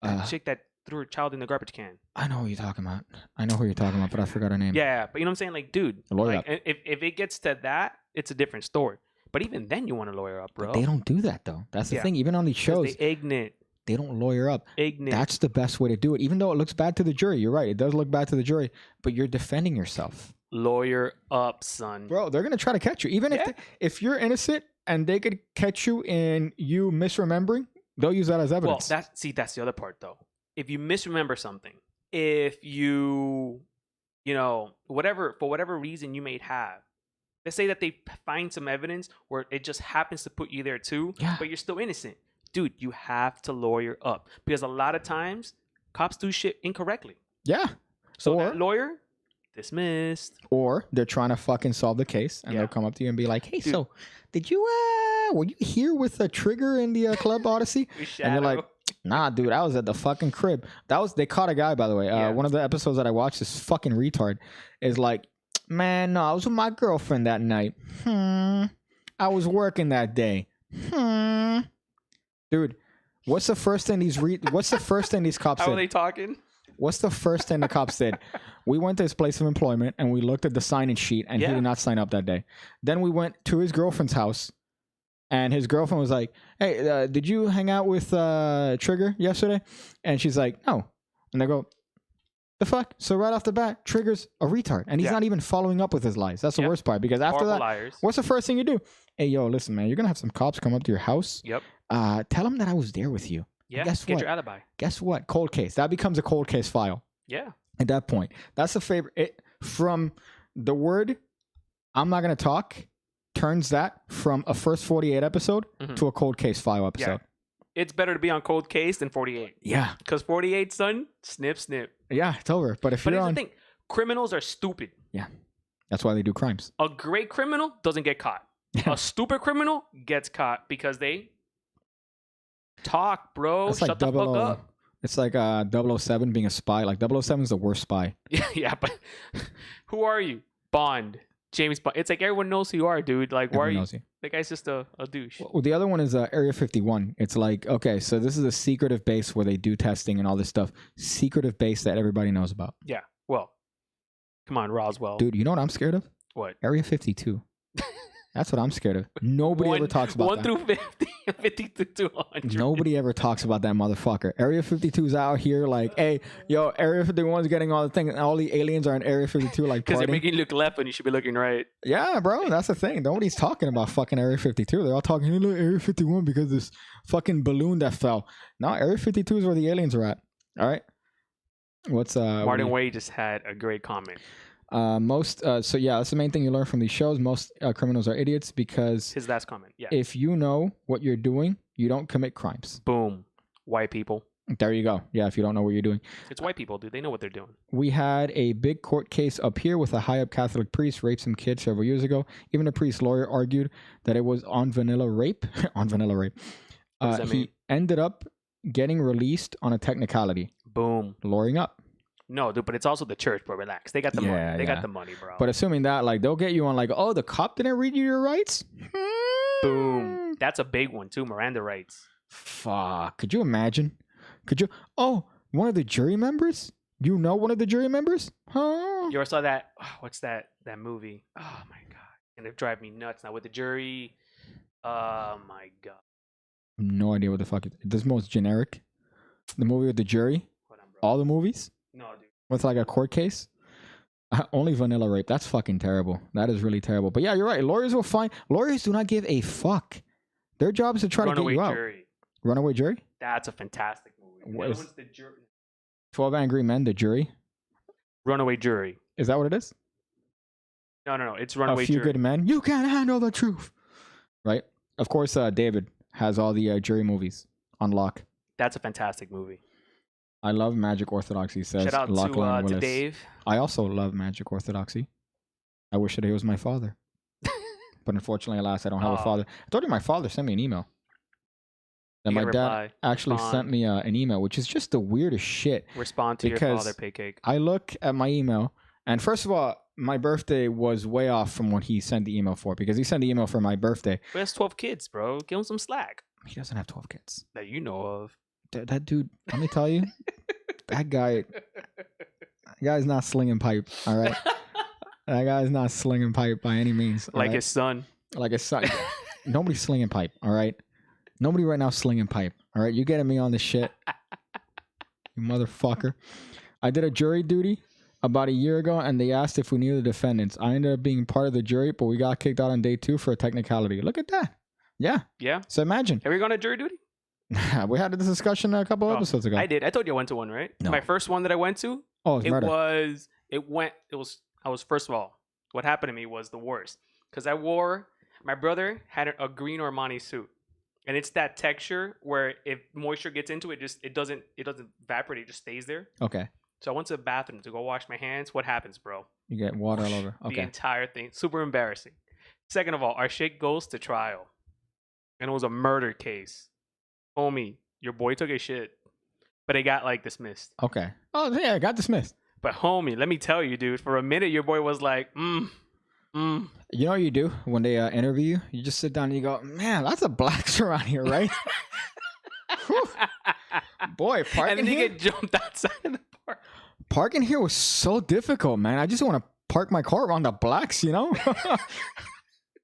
That chick that threw her child in the garbage can. I know who you're talking about. I know who you're talking about, but I forgot her name. Yeah, but you know what I'm saying? Like, dude, Lawyer like, if it gets to that, it's a different story. But even then, you want to lawyer up, bro. They don't do that though. That's the Yeah. thing. Even on these 'Cause shows, they ignorant. they don't lawyer up. Ignorant. That's the best way to do it. Even though it looks bad to the jury, you're right. It does look bad to the jury, but you're defending yourself, Lawyer up, son. bro. They're gonna try to catch you, even Yeah. if you're innocent and they could catch you in you misremembering. They'll use that as Well, evidence. that's the other part though. If you misremember something, if you whatever for whatever reason you may have, let's say that they find some evidence where it just happens to put you there too, Yeah. but you're still innocent, dude. You have to lawyer up because a lot of times cops do shit incorrectly. Yeah. So Or- that lawyer dismissed. Or they're trying to fucking solve the case, and Yeah. they'll come up to you and be like, "Hey, Dude. so did you were you here with a Trigger in the Club Odyssey?" And you're like, "Nah, dude, I was at the fucking crib." They caught a guy, by the way. Yeah. One of the episodes that I watched, this fucking retard is like, "Man, no, I was with my girlfriend that night. I was working that day. Dude, what's the first thing these cops how are said? they talking? What's the first thing the cops said? We went to his place of employment and we looked at the sign-in sheet, and he Yeah. did not sign up that day. Then we went to his girlfriend's house, and his girlfriend was like, "Hey, did you hang out with Trigger yesterday?" And she's like, "No." And they go, "The fuck?" So right off the bat, Trigger's a retard, and he's Yeah. not even following up with his lies. That's the Yep. worst part, because after Horrible that, liars. what's the first thing you do? Hey, yo, listen, man, you're gonna have some cops come up to your house. Yep. Tell them that I was there with you. Yeah. guess Get what? your alibi. Guess what? Cold case. That becomes a cold case file. Yeah. At that point, that's the favorite. From the word "I'm not gonna talk" turns that from a first 48 episode Mhm. to a cold case file episode. It's better to be on cold case than 48. Yeah, Because 48, son, snip, snip. yeah, it's over. But if But you're here's on, the thing. Criminals are stupid. that's why they do crimes. A great criminal doesn't get caught. A stupid criminal gets caught because they talk, bro. That's Shut like the fuck up. It's like 007 being a spy. Like 007 is the worst spy. Yeah, but who are you? Bond. James Bond. It's like everyone knows who you are, dude. Like, why are Everyone you? knows you. That guy's just a douche. Well, the other one is Area 51. It's like, okay, so this is a secretive base where they do testing and all this stuff. Secretive base that everybody knows about. Yeah. Well, come on, Roswell. Dude, you know what I'm scared of? What? Area 52. That's what I'm scared of. Nobody ever talks about 1 that. through 50, 50 to 200. Nobody ever talks about that motherfucker. Area 52's out here like, hey, yo, Area 51's getting all the things, and all the aliens are in Area 52 like Because they're partying. making you look left when you should be looking right. Yeah, bro, that's the thing. Nobody's talking about fucking Area 52. They're all talking, hey, look, Area 51 because this fucking balloon that fell. No, Area 52 is where the aliens are at. All right. What's Martin Wade just had a great comment. so yeah, that's the main thing you learn from these shows. Most criminals are idiots because His last comment. Yeah. if you know what you're doing, you don't commit crimes. Boom. White people. There you go. Yeah, if you don't know what you're doing. It's white people, dude. They know what they're doing. We had a big court case up here with a high-up Catholic priest raped some kid several years ago. Even the priest's lawyer argued that it was on vanilla rape. On vanilla rape. What does that He mean? ended up getting released on a technicality. Boom. Lawyering up. No, dude, but it's also the church, bro. Relax. They got the Yeah, money. They yeah. got the money, bro. But assuming that, like, they'll get you on, like, oh, the cop didn't read you your rights? Boom. That's a big one, too. Miranda rights. Fuck. Could you imagine? Could you? Oh, one of the jury members? You know one of the jury members? Huh? You ever saw that? What's that movie? Oh, my God. And it drive me nuts now with the jury. Oh, my God. No idea what the fuck it is. This most generic. The movie with the jury? Hold on, bro. All the movies? No, dude. With like a court case? Only vanilla rape. That's fucking terrible. That is really terrible. But yeah, you're right. Lawyers will find. Lawyers do not give a fuck. Their job is to try to get Runaway you out. Jury. Runaway Jury? That's a fantastic movie. The What other is- one's the jury. 12 Angry Men, the jury? Runaway Jury. Is that what it is? No. It's A Runaway Few Jury. Good Men. You can't handle the truth. Right? Of course, David has all the jury movies on lock. That's a fantastic movie. I love Magic Orthodoxy, says Shout out Lachlan to Willis. Dave. I also love Magic Orthodoxy. I wish that he was my father. But unfortunately, alas, I don't have a Aw. father. I told you my father sent me an email. That You my gotta dad reply, actually respond. sent me an email, which is just the weirdest shit. Respond to your Because father, Paycake. I look at my email, and first of all, my birthday was way off from what he sent the email for, because he sent the email for my birthday. He has 12 kids, bro. Give him some slack He doesn't have 12 kids. that you know of. That dude, let me tell you, that guy's not slinging pipe, all right? That guy's not slinging pipe by any means. all Like right? his son. Like a son. Nobody's slinging pipe, all right? Nobody right now slinging pipe, all right? You getting me on this shit, you motherfucker. I did a jury duty about a year ago, and they asked if we knew the defendants. I ended up being part of the jury, but we got kicked out on day 2 for a technicality. Look at that. Yeah. Yeah. So imagine. Have you gone to jury duty? We had this discussion a couple Oh, episodes ago. I did. I told you I went to one, right? No. My first one that I went to, Oh, it's murder. I was, first of all, what happened to me was the worst. Because my brother had a green Armani suit. And it's that texture where if moisture gets into it, it doesn't evaporate, it just stays there. Okay. So I went to the bathroom to go wash my hands. What happens, bro? You get water all Whoosh, over. The Okay. entire thing. Super embarrassing. Second of all, our shit goes to trial. And it was a murder case. Homie, your boy took a shit. But it got like dismissed. Okay. Oh, yeah, I got dismissed. But homie, let me tell you, dude, for a minute your boy was like, You know what you do when they interview you? You just sit down and you go, man, lots of blacks around here, right? Whew. Boy, and parking then you here, get jumped outside of the park. parking here was so difficult, man. I just want to park my car around the blacks, you know?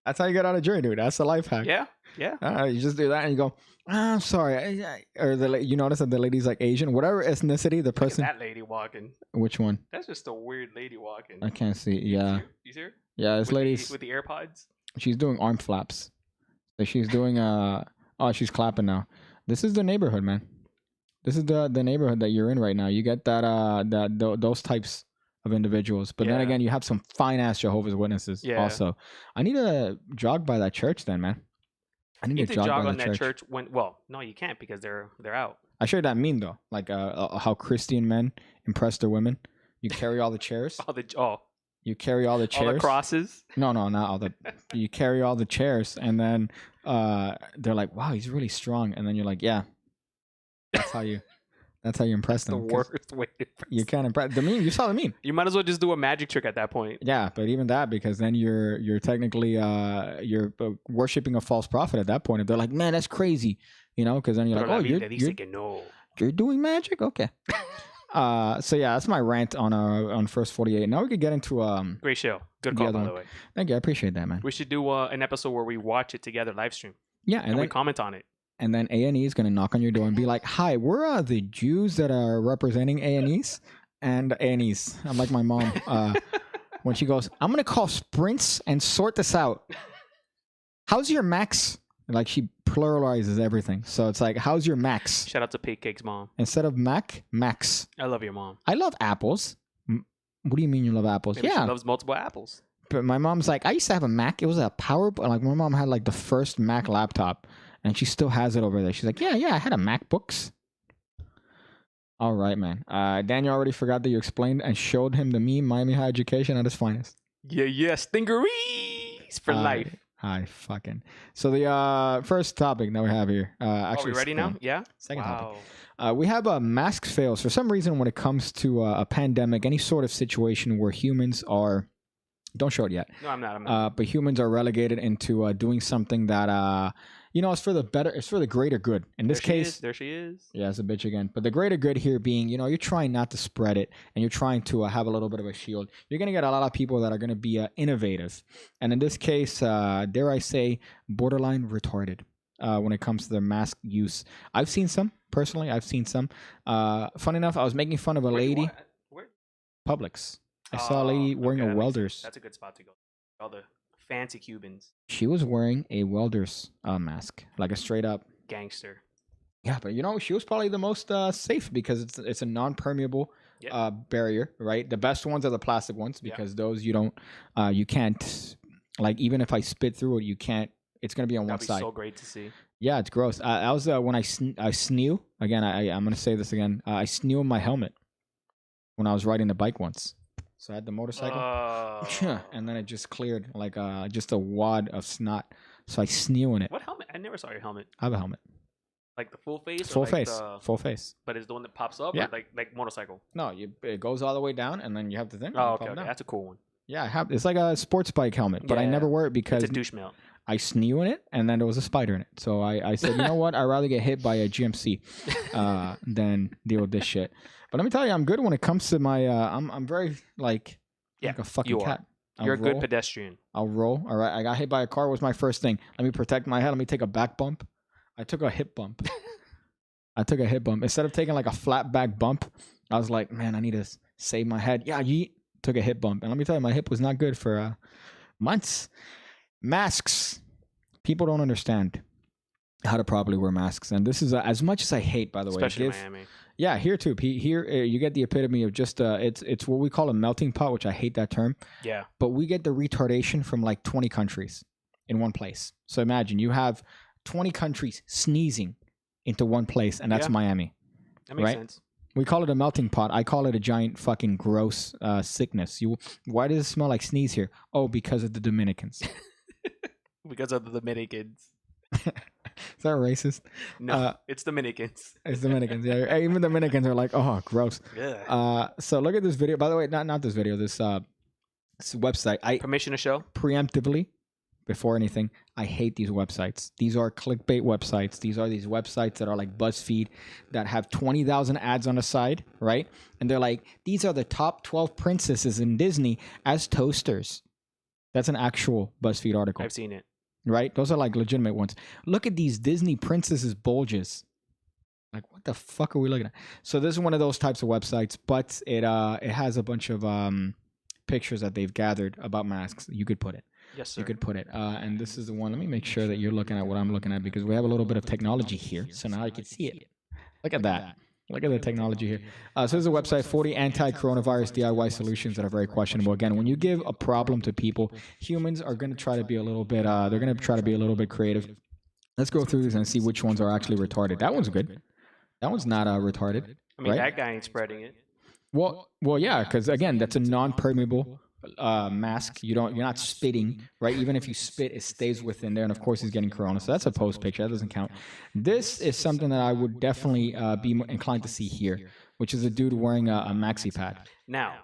That's how you get out of jury, dude. That's the life hack. Yeah, yeah. You just do that and you go, I'm sorry. Or you notice that the lady's like Asian, whatever ethnicity the Look at person. that lady walking. Which one? That's just a weird lady walking. I can't see. Yeah. You see her? Yeah, this With lady's, with the AirPods. she's doing arm flaps. So she's doing, she's clapping now. This is the neighborhood, man. This is the neighborhood that you're in right now. You get those types of individuals. But then Yeah. again, you have some fine ass Jehovah's Witnesses Yeah. also. I need to jog by that church then, man. I You need need to to jog jog by on that that church. church when no, you can't because they're out. I showed that meme though, like how Christian men impress their women. You carry all the chairs. You carry all the all chairs. the crosses. No, not all the. You carry all the chairs, and then they're like, "Wow, he's really strong." And then you're like, "Yeah, that's how you That's how you impress The them. 'cause worst way. To You can't impress the meme. You saw the meme. You might as well just do a magic trick at that point. Yeah, but even that, because then you're technically you're worshiping a false prophet at that point. If they're like, man, that's crazy, because then you're Pero like, la oh, Biblia dice que no. you're doing magic, okay. So yeah, that's my rant on First 48. Now we could get into Great show. Good The call, other by one. the way. Thank you, I appreciate that, man. We should do an episode where we watch it together, live stream, Yeah, and we then comment on it. and then A&E is gonna knock on your door and be like, hi, we're the Jews that are representing A&Es and A&Es. I'm like my mom when she goes, I'm gonna call Sprints and sort this out. How's your Max? Like she pluralizes everything, so it's like, how's your Max? Shout out to Pancakes mom. Instead of Mac, Max. I love your mom. I love apples. What do you mean you love apples? Maybe Yeah, she loves multiple apples. but my mom's like, I used to have a Mac. It was a power. Like my mom had like the first Mac laptop, and she still has it over there. She's like, yeah, I had a MacBooks. All right, man. Daniel already forgot that you explained and showed him the meme Miami High Education at its finest. Yeah, stingeries for life. Hi, fucking. So the first topic that we have here. Are Actually, we ready now? Yeah. Second topic. Wow. We have mask fails. For some reason, when it comes to a pandemic, any sort of situation where humans are, don't show it yet, No, I'm not. but humans are relegated into doing something that, it's for the better, it's for the greater good. In this case, there she is. yeah, it's a bitch again. But the greater good here being, you're trying not to spread it and you're trying to have a little bit of a shield. You're going to get a lot of people that are going to be innovative. And in this case, dare I say, borderline retarded when it comes to their mask use. I've seen some, personally. I've seen some. Funny enough, I was making fun of a lady. Where? Publix. I saw a lady wearing okay, a that makes welder's. sense. That's a good spot to go. All the fancy Cubans. She was wearing a welder's mask, like a straight up. Gangster. Yeah, but she was probably the most safe because it's a non-permeable Yep. barrier, right? The best ones are the plastic ones Yeah. because those you can't, like, even if I spit through it, you can't. It's gonna be on one That'd be side. so great to see. Yeah, it's gross. I was when I snew again. I'm gonna say this again. I snew in my helmet when I was riding the bike once. So I had the motorcycle, and then it just cleared like just a wad of snot. So I snew in it. What helmet? I never saw your helmet. I have a helmet. Like the full face? Full or like face. The, Full face. but it's the one that pops up? Yeah. Or like motorcycle? No, it goes all the way down, and then you have the thing. and Oh, you okay. pop it down. That's a cool one. Yeah, I have. It's like a sports bike helmet, but I Yeah. never wear it because It's a douche melt. I snew in it, and then there was a spider in it. So I said, you know what? I'd rather get hit by a GMC than deal with this shit. But let me tell you, I'm good when it comes to my. I'm very like a fucking you are. cat. You're a good pedestrian. I'll roll. All right. I got hit by a car. Was my first thing. Let me protect my head. Let me take a back bump. I took a hip bump. Instead of taking like a flat back bump, I was like, man, I need to save my head. Yeah, took a hip bump. And let me tell you, my hip was not good for months. Masks. People don't understand how to properly wear masks. And this is as much as I hate, by the Especially way. in Miami. Yeah, here too. Here you get the epitome of just it's what we call a melting pot, which I hate that term. Yeah. But we get the retardation from like 20 countries in one place. So imagine you have 20 countries sneezing into one place, and that's Yeah. Miami. That makes Right? sense. We call it a melting pot. I call it a giant fucking gross sickness. Why does it smell like sneeze here? Oh, because of the Dominicans. Because of the Dominicans. Is that racist? No, it's Dominicans. It's Dominicans. Yeah, even Dominicans are like, oh, gross. Yeah. So look at this video. By the way, not this video. This website. I Permission to show? preemptively, before anything, I hate these websites. These are clickbait websites. These are these websites that are like BuzzFeed that have 20,000 ads on the side, right? And they're like, these are the top 12 princesses in Disney as toasters. That's an actual BuzzFeed article, I've seen it. right? Those are like legitimate ones. Look at these Disney princesses bulges. Like, what the fuck are we looking at? So this is one of those types of websites, but it has a bunch of pictures that they've gathered about masks. You could put it. Yes, sir. You could put it. And this is the one. Let me make sure that you're looking at what I'm looking at because we have a little bit of technology here. So now you can see it. Look at that. Look at the technology here. So this is a website, 40 anti-coronavirus DIY solutions that are very questionable. Again, when you give a problem to people, humans are going to try to be a little bit, they're going to try to be a little bit creative. Let's go through these and see which ones are actually retarded. That one's good. That one's not retarded. I mean, right? that guy ain't spreading it. Well, yeah, because again, that's a non-permeable mask. You're not spitting, right? Even if you spit, it stays within there. And of course, he's getting corona. So that's a post picture. That doesn't count. This is something that I would definitely be inclined to see here, which is a dude wearing a maxi pad. Now,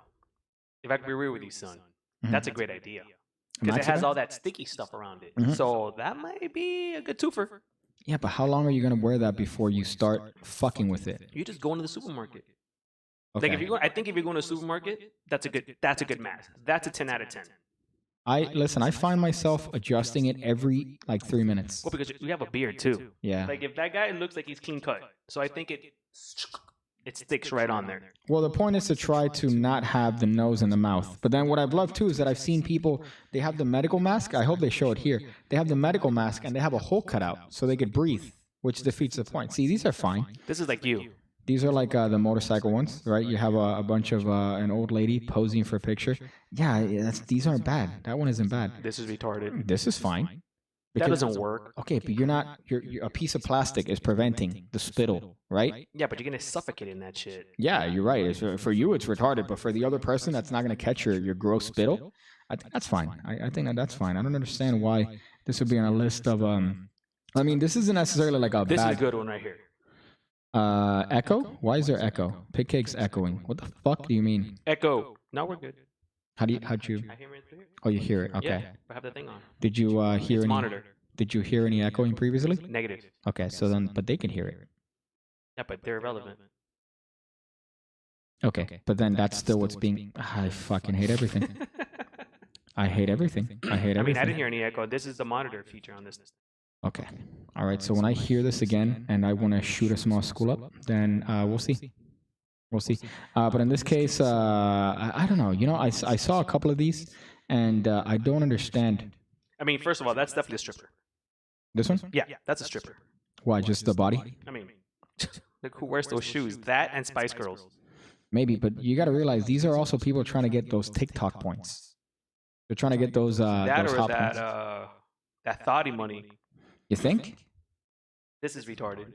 if I could be real with you, son, Mhm. that's a great idea. Because it Maxi has pad? all that sticky stuff around it. Mhm. So that might be a good twofer. Yeah, but how long are you gonna wear that before you start fucking with it? You just go into the supermarket. Okay. Like if you go, I think if you're going to the supermarket, that's a good mask. That's a 10 out of 10. I find myself adjusting it every like 3 minutes. Well, because you have a beard too. Yeah. Like if that guy looks like he's clean cut, so I think it sticks right on there. Well, the point is to try to not have the nose and the mouth. But then what I've loved too is that I've seen people, they have the medical mask. I hope they show it here. They have the medical mask and they have a hole cut out so they could breathe, which defeats the point. See, these are fine. This is like you. These are like the motorcycle ones, right? You have a bunch of an old lady posing for a picture. Yeah, these aren't bad. That one isn't bad. This is retarded. This is fine. That doesn't work. Okay, but you're a piece of plastic is preventing the spittle, right? Yeah, but you're gonna suffocate in that shit. Yeah, you're right. For you, it's retarded, but for the other person, that's not going to catch your gross spittle. I think that's fine. I think that's fine. I don't understand why this would be on a list of. I mean, this isn't necessarily like a This bad. is a good one right here. Echo? Why is there echo? Pig cake's echoing. What the fuck do you mean? Echo. Now we're good. How'd you? I hear it through here. Oh, you hear it? Okay. Yeah, I have the thing on. Did you hear It's any? monitor. Did you hear any echoing previously? Negative. Okay, so then, but they can hear it. Yeah, but they're irrelevant. Okay, but then that's still what's being. I fucking hate everything. I hate everything. I hate I everything. mean, I didn't hear any echo. This is the monitor feature on this. Okay. All right. So when I hear this again and I want to shoot a small school up, then we'll see. We'll see. But in this case, I don't know. You know, I saw a couple of these and I don't understand. I mean, first of all, that's definitely a stripper. This one? Yeah, that's a stripper. Why? Just the body? I mean, look who wears those shoes. That and Spice Girls. Maybe, but you got to realize these are also people trying to get those TikTok points. They're trying to get those That those or hot that points. that thoughty money. You think? This is retarded.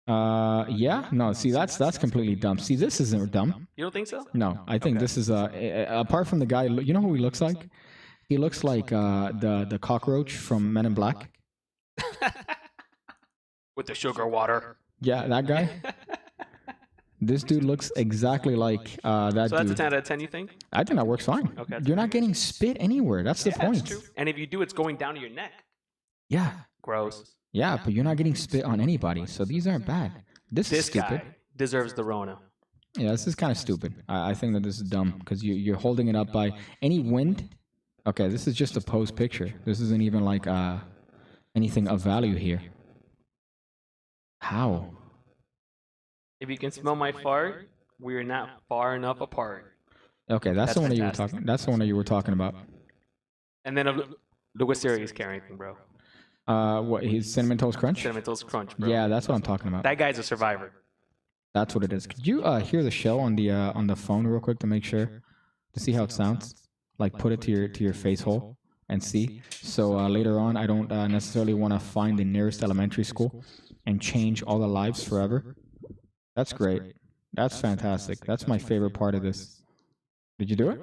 Yeah. No. See, that's completely dumb. See, this isn't dumb. You don't think so? No, I think this is apart from the guy. You know who he looks like? He looks like the cockroach from Men in Black. With the sugar water. Yeah, that guy. This dude looks exactly like that So that's a dude. 10 out of 10, you think? I think that works fine. Okay, that's You're not getting spit anywhere. That's the point. That's true. And if you do, it's going down to your neck. Yeah. Gross. Yeah, but you're not getting spit on anybody, so these aren't bad. This is This stupid. guy deserves the Rona. Yeah, this is kind of stupid. I think that this is dumb because you're holding it up by any wind. Okay, this is just a pose picture. This isn't even like anything of value here. How? If you can smell my fart, we're not far enough apart. Okay, that's That's the one that you were fantastic. talking. That's the one that you were talking about. And then look what Siri is carrying, bro. What? His cinnamon toast crunch? Cinnamon Toast Crunch, bro. Yeah, that's what I'm talking about. That guy's a survivor. That's what it is. Could you hear the show on the phone real quick to make sure to see how it sounds? Like put it to your face hole and see. So later on, I don't necessarily want to find the nearest elementary school and change all the lives forever. That's great. That's fantastic. That's my favorite part of this. Did you do it?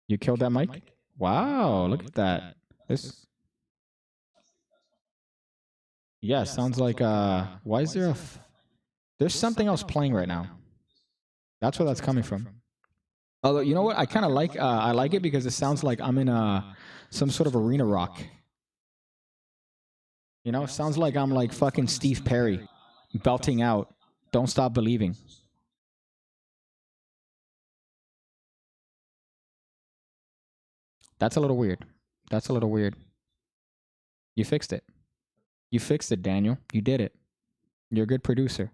You killed that mic? Wow, look at that. This. Yeah, sounds like why is there there's something else playing right now. That's where that's coming from. Although you know what, I kind of like I like it because it sounds like I'm in some sort of arena rock. You know, it sounds like I'm like fucking Steve Perry belting out "Don't Stop Believing." That's a little weird. That's a little weird. You fixed it. You fixed it, Daniel. You did it. You're a good producer.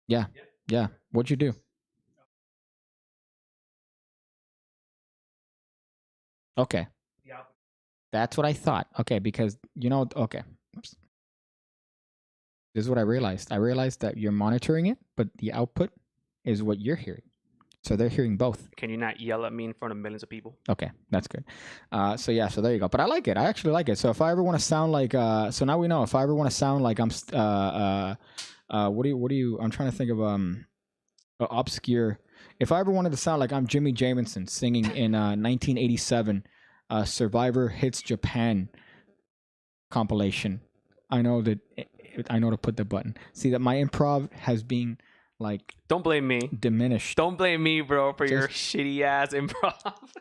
Yeah. Yeah. What'd you do? Okay. Yeah. That's what I thought. Okay, because you know, okay. Oops. This is what I realized. I realized that you're monitoring it, but the output is what you're hearing. So they're hearing both. Can you not yell at me in front of millions of people? Okay, that's good. So yeah, so there you go. But I like it. I actually like it. So if I ever want to sound like, so now we know. If I ever want to sound like I'm, what do you? I'm trying to think of obscure If I ever wanted to sound like I'm Jimmy Jamison singing in 1987 Survivor Hits Japan compilation, I know to put the button. See that my improv has been like Don't blame me. diminished Don't blame me, bro, for your Just- shitty ass improv.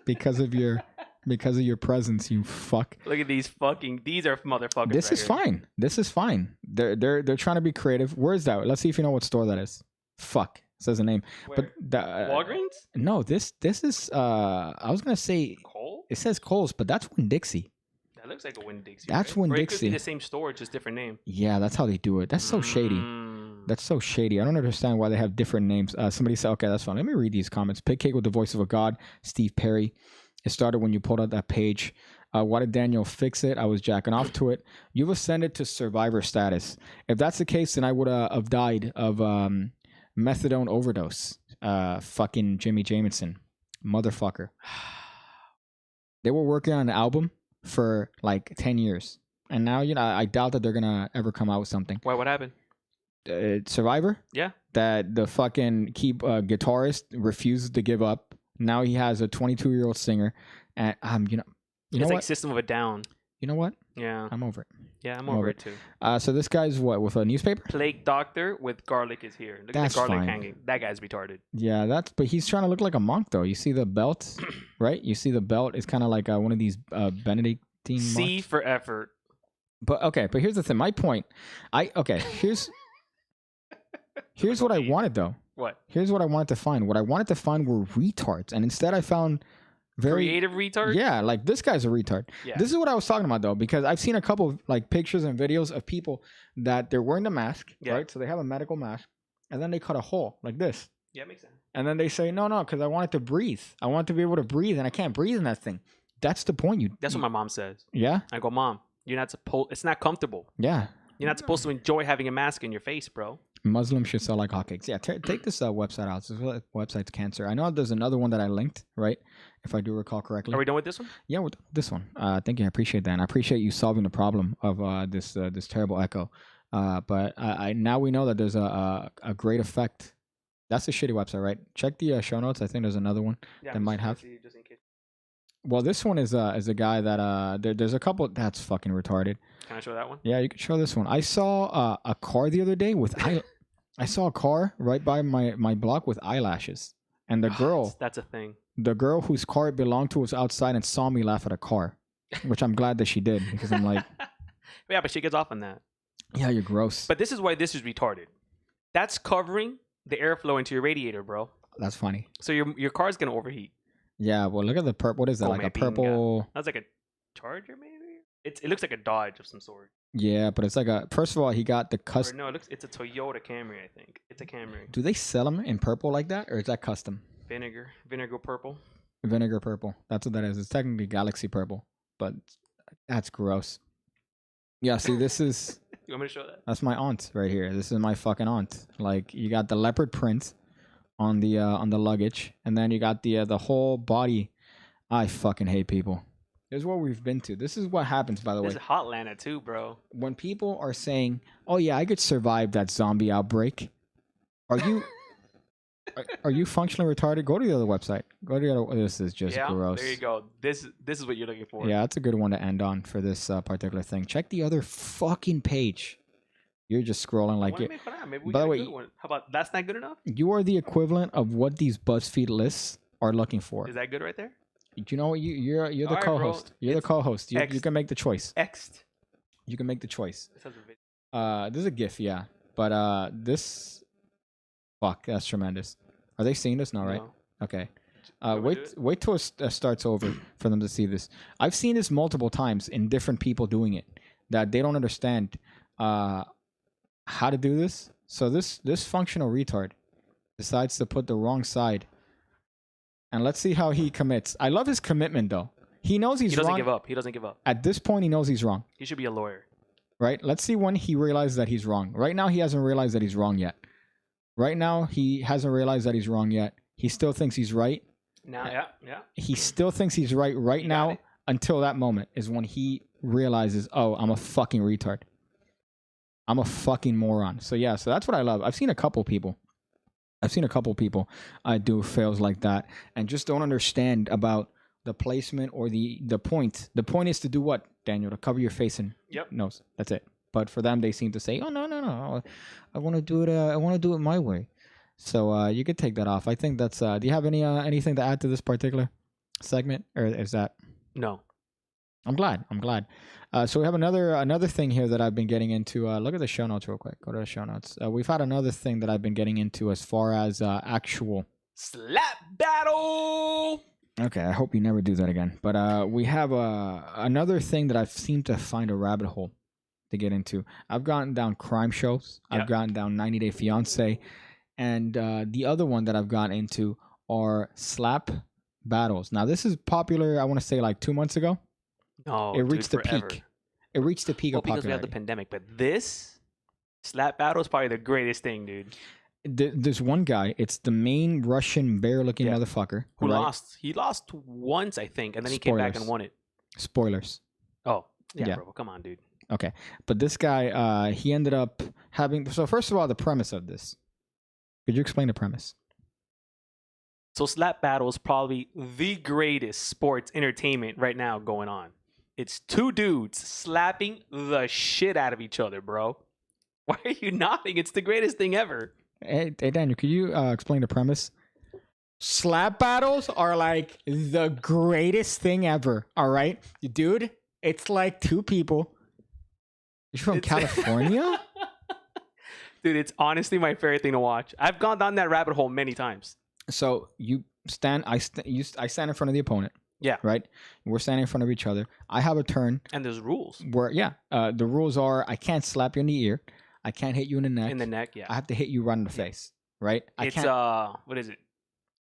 because of your presence, you fuck. Look at these are motherfuckers. This right is here. fine. This is fine. They're trying to be creative. Where is that? Let's see if you know what store that is. Fuck. Says the name. Where? But the, Walgreens? no, this is I was gonna say Cole? it says Kohl's, but that's Winn-Dixie. That looks like a Winn-Dixie. That's right? Or it could Winn-Dixie. be the same store, just different name. Yeah, that's how they do it. That's so shady. That's so shady. I don't understand why they have different names. Somebody said, okay, that's fine. Let me read these comments. Pig Cake with the voice of a god. Steve Perry. It started when you pulled out that page. Why did Daniel fix it? I was jacking off to it. You've ascended to survivor status. If that's the case, then I would have died of methadone overdose. Fucking Jimmy Jamison. Motherfucker. They were working on an album for like 10 years. And now, I doubt that they're going to ever come out with something. Why? What happened? Survivor? Yeah. That the fucking guitarist refuses to give up. Now he has a 22-year-old singer. And, you know It's like what? System of a Down. You know what? Yeah. I'm over it. Yeah, I'm over over it. it too. So this guy's what, with a newspaper? Plague Doctor with garlic is here. Look That's at the garlic fine. hanging. That guy's retarded. Yeah, but he's trying to look like a monk, though. You see the belt, right? You see the belt is kind of like one of these Benedictine C monks. for effort. But here's the thing. My point. Here's what I wanted, though. What? Here's what I wanted to find. What I wanted to find were retards, and instead I found very Creative retard? Yeah, like this guy's a retard. Yeah. This is what I was talking about, though, because I've seen a couple of like pictures and videos of people that they're wearing the mask, Yeah. right? So they have a medical mask, and then they cut a hole like this, Yeah, makes sense. and then they say, no, because I wanted to breathe. I want to be able to breathe, and I can't breathe in that thing. That's the point. That's what my mom says. Yeah, I go, Mom, you're not supposed. It's not comfortable. yeah. You're not supposed to enjoy having a mask in your face, bro. Muslims should sell like hotcakes. Yeah, take this website out. This website's cancer. I know there's another one that I linked, right? If I do recall correctly. Are we done with this one? Yeah, with this one. Thank you. I appreciate that. And I appreciate you solving the problem of this terrible echo. But now we know that there's a great effect. That's a shitty website, right? Check the show notes. I think there's another one. Yeah, That I'm might just gonna have. see just in case. Well, this one is a guy that there's a couple that's fucking retarded. Can I show that one? Yeah, you can show this one. I saw a car the other day with I saw a car right by my block with eyelashes, and the girl. That's a thing. The girl whose car it belonged to was outside and saw me laugh at a car, which I'm glad that she did because I'm like, Yeah, but she gets off on that. yeah, you're gross. But this is why this is retarded. That's covering the airflow into your radiator, bro. That's funny. So your car's gonna overheat. Yeah, well, look at the purple. What is that? Oh, Like a maybe, purple? That's like a Charger, maybe. It looks like a Dodge of some sort. Yeah, but it's like a. First of all, he got the Or custom. no, it's a Toyota Camry. I think it's a Camry. Do they sell them in purple like that, or is that custom? Vinegar purple. Vinegar purple. That's what that is. It's technically Galaxy purple, but that's gross. Yeah, see, this is. You want me to show that? That's my aunt right here. This is my fucking aunt. Like, you got the leopard print on the luggage, and then you got the whole body. I fucking hate people. This is what we've been to. This is what happens, by the way. This is Hotlanta too, bro. When people are saying, "Oh yeah, I could survive that zombie outbreak," are you are you functionally retarded? Go to the other website. Go to the other. This is just Yeah, gross. there you go. This is what you're looking for. Yeah, that's a good one to end on for this particular thing. Check the other fucking page. You're just scrolling like it. Maybe we By got the a way, good one. How about that's not good enough? You are the equivalent of what these BuzzFeed lists are looking for. Is that good right there? Do you know what you're the Alright, bro. co-host. You're the It's co-host. You X. can make the choice. Xed. You can make the choice. This has a video. This is a GIF, yeah. But this, fuck, that's tremendous. Are they seeing this? No, right? No. Okay. want me to do Wait till it starts over for them to see this. I've seen this multiple times in different people doing it that they don't understand how to do this. So this functional retard decides to put the wrong side. And let's see how he commits. I love his commitment though. He knows he's He doesn't wrong. give up. He doesn't give up. At this point, he knows he's wrong. He should be a lawyer. Right? Let's see when he realizes that he's wrong. Right now, he hasn't realized that he's wrong yet. Right now, he hasn't realized that he's wrong yet. He still thinks he's right. Now, yeah. He still thinks he's right You got now it. until that moment is when he realizes, oh, I'm a fucking retard. I'm a fucking moron. So yeah, so that's what I love. I've seen a couple people I've seen a couple people do fails like that and just don't understand about the placement or the point. The point is to do what, Daniel? To cover your face and Yep. nose. That's it. But for them, they seem to say, "Oh no! I want to do it. I want to do it my way." So you could take that off. I think that's. Do you have anything to add to this particular segment, or is that? No. I'm glad. I'm glad. So we have another thing here that I've been getting into. Look at the show notes real quick. Go to the show notes. We've had another thing that I've been getting into as far as actual Slap battle. Okay, I hope you never do that again. But we have another thing that I've seemed to find a rabbit hole to get into. I've gotten down crime shows. Yep. I've gotten down 90 Day Fiance. And the other one that I've gotten into are slap battles. Now, this is popular, I want to say like 2 months ago. No, It reached the forever. peak. It reached the peak Well, of because we have the popularity. pandemic, but this slap battle is probably the greatest thing, dude. There's one guy. It's the main Russian bear-looking Yeah. motherfucker. Who right? lost? He lost once, I think, and then he came back and Spoilers. won it. Spoilers. Oh, yeah, Yeah. bro. Come on, dude. Okay. But this guy, he ended up having... So first of all, the premise of this. Could you explain the premise? So slap battle is probably the greatest sports entertainment right now going on. It's two dudes slapping the shit out of each other, bro. Why are you nodding? It's the greatest thing ever. Hey Daniel, could you explain the premise? Slap battles are like the greatest thing ever. All right, dude. It's like two people. You're from It's- California? Dude, it's honestly my favorite thing to watch. I've gone down that rabbit hole many times. So you stand. I stand in front of the opponent. Yeah. Right. We're standing in front of each other. I have a turn And there's rules where the rules are I can't slap you in the ear. I can't hit you in the neck. in the neck. Yeah. I have to hit you right in the face. Right. I It's can't what is it?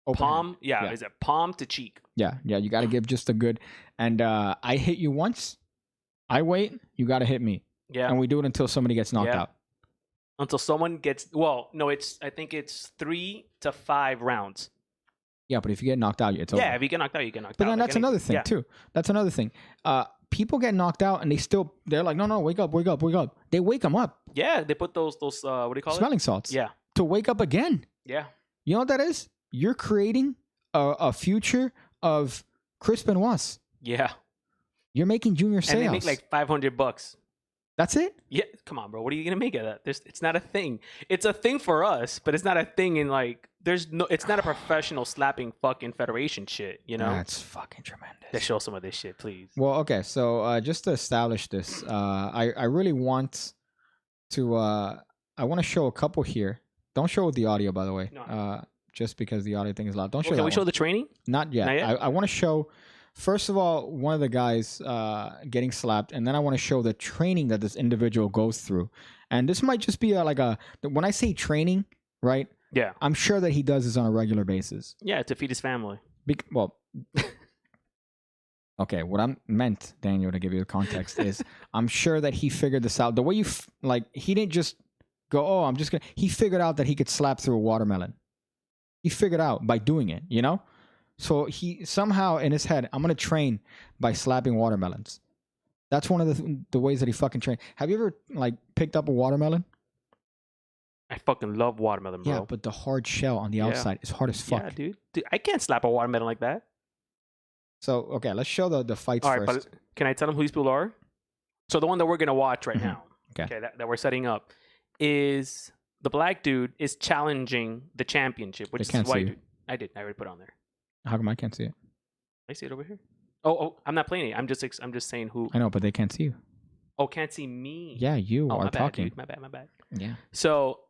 open hand. Palm. Yeah, Yeah. Is it palm to cheek? Yeah. You got to give just a good. And I hit you once. I wait. You got to hit me. Yeah. And we do it until somebody gets knocked Yeah. out. Until someone gets. Well, no. I think it's 3 to 5 rounds. Yeah, but if you get knocked out, it's over. Yeah. If you get knocked out, you get knocked But out. then Like that's any- another thing yeah. too. That's another thing. People get knocked out and they're like, no, wake up. They wake them up. Yeah. They put those what do you call Smelling salts. it? Yeah. To wake up again. Yeah. You know what that is? You're creating a future of Chris Benoit. Yeah. You're making junior sales. And they make like $500. That's it? Yeah, come on, bro. What are you gonna make of that? It's not a thing. It's a thing for us, but it's not a thing in like. It's not a professional slapping fucking federation shit. You know. That's fucking tremendous. Let's show some of this shit, please. Well, okay. So just to establish this, I really want to. I want to show a couple here. Don't show the audio, by the way. No. Just because the audio thing is loud. Don't show. Well, can we that show one. the training? Not yet. Not yet? I want to show. First of all, one of the guys getting slapped, and then I want to show the training that this individual goes through. And this might just be when I say training, right? Yeah. I'm sure that he does this on a regular basis. Yeah, to feed his family. Okay, what I meant, Daniel, to give you the context is I'm sure that he figured this out. The way he didn't just go, oh, I'm just going to, he figured out that he could slap through a watermelon. He figured out by doing it, you know? So he somehow in his head, I'm going to train by slapping watermelons. That's one of the ways that he fucking trained. Have you ever picked up a watermelon? I fucking love watermelon, bro. Yeah, but the hard shell on the Yeah. outside is hard as fuck. Yeah, dude, I can't slap a watermelon like that. So, okay, let's show the fights All right, first. but can I tell them who these people are? So the one that we're gonna watch right Mhm. now, Okay. that we're setting up, is the black dude is challenging the championship, which They is can't this white see you. dude. I already put it on there. How come I can't see it? I see it over here. Oh, I'm not playing it. I'm just saying who. I know, but they can't see you. Oh, can't see me. Yeah, you Oh, are my bad, talking. dude. My bad. Yeah. So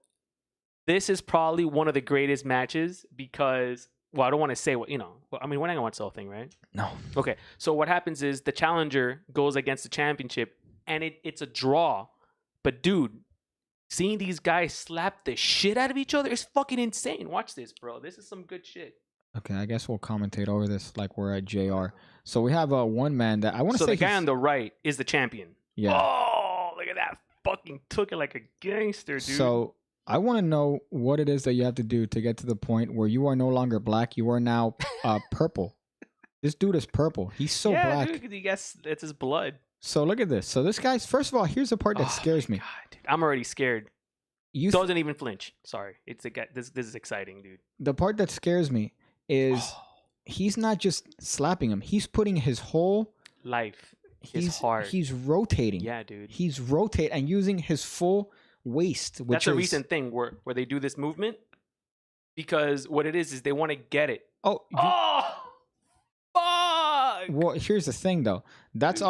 this is probably one of the greatest matches because, well, I don't want to say what, well, I mean, we're not going to watch the whole thing, right? No. Okay. So what happens is the challenger goes against the championship and it's a draw. But dude, seeing these guys slap the shit out of each other is fucking insane. Watch this, bro. This is some good shit. Okay, I guess we'll commentate over this like we're at JR. So we have one man that I want to So say the guy he's- on the right is the champion. yeah. Oh, look at that. Fucking took it like a gangster, dude. So I want to know what it is that you have to do to get to the point where you are no longer black. You are now purple. This dude is purple. He's so yeah, black. dude, 'cause he guess it's his blood. So look at this. So this guy's first of all, here's the part that Oh scares my me. God, dude. I'm already scared. You Doesn't even flinch. Sorry, it's a this. This is exciting, dude. the part that scares me is Oh, he's not just slapping him. He's putting his whole life is he's hard. he's rotating. Yeah, dude. He's rotate and using his full waist, which That's a is recent thing where they do this movement because what it is they want to get it. oh. Oh, fuck! Well, here's the thing though. That's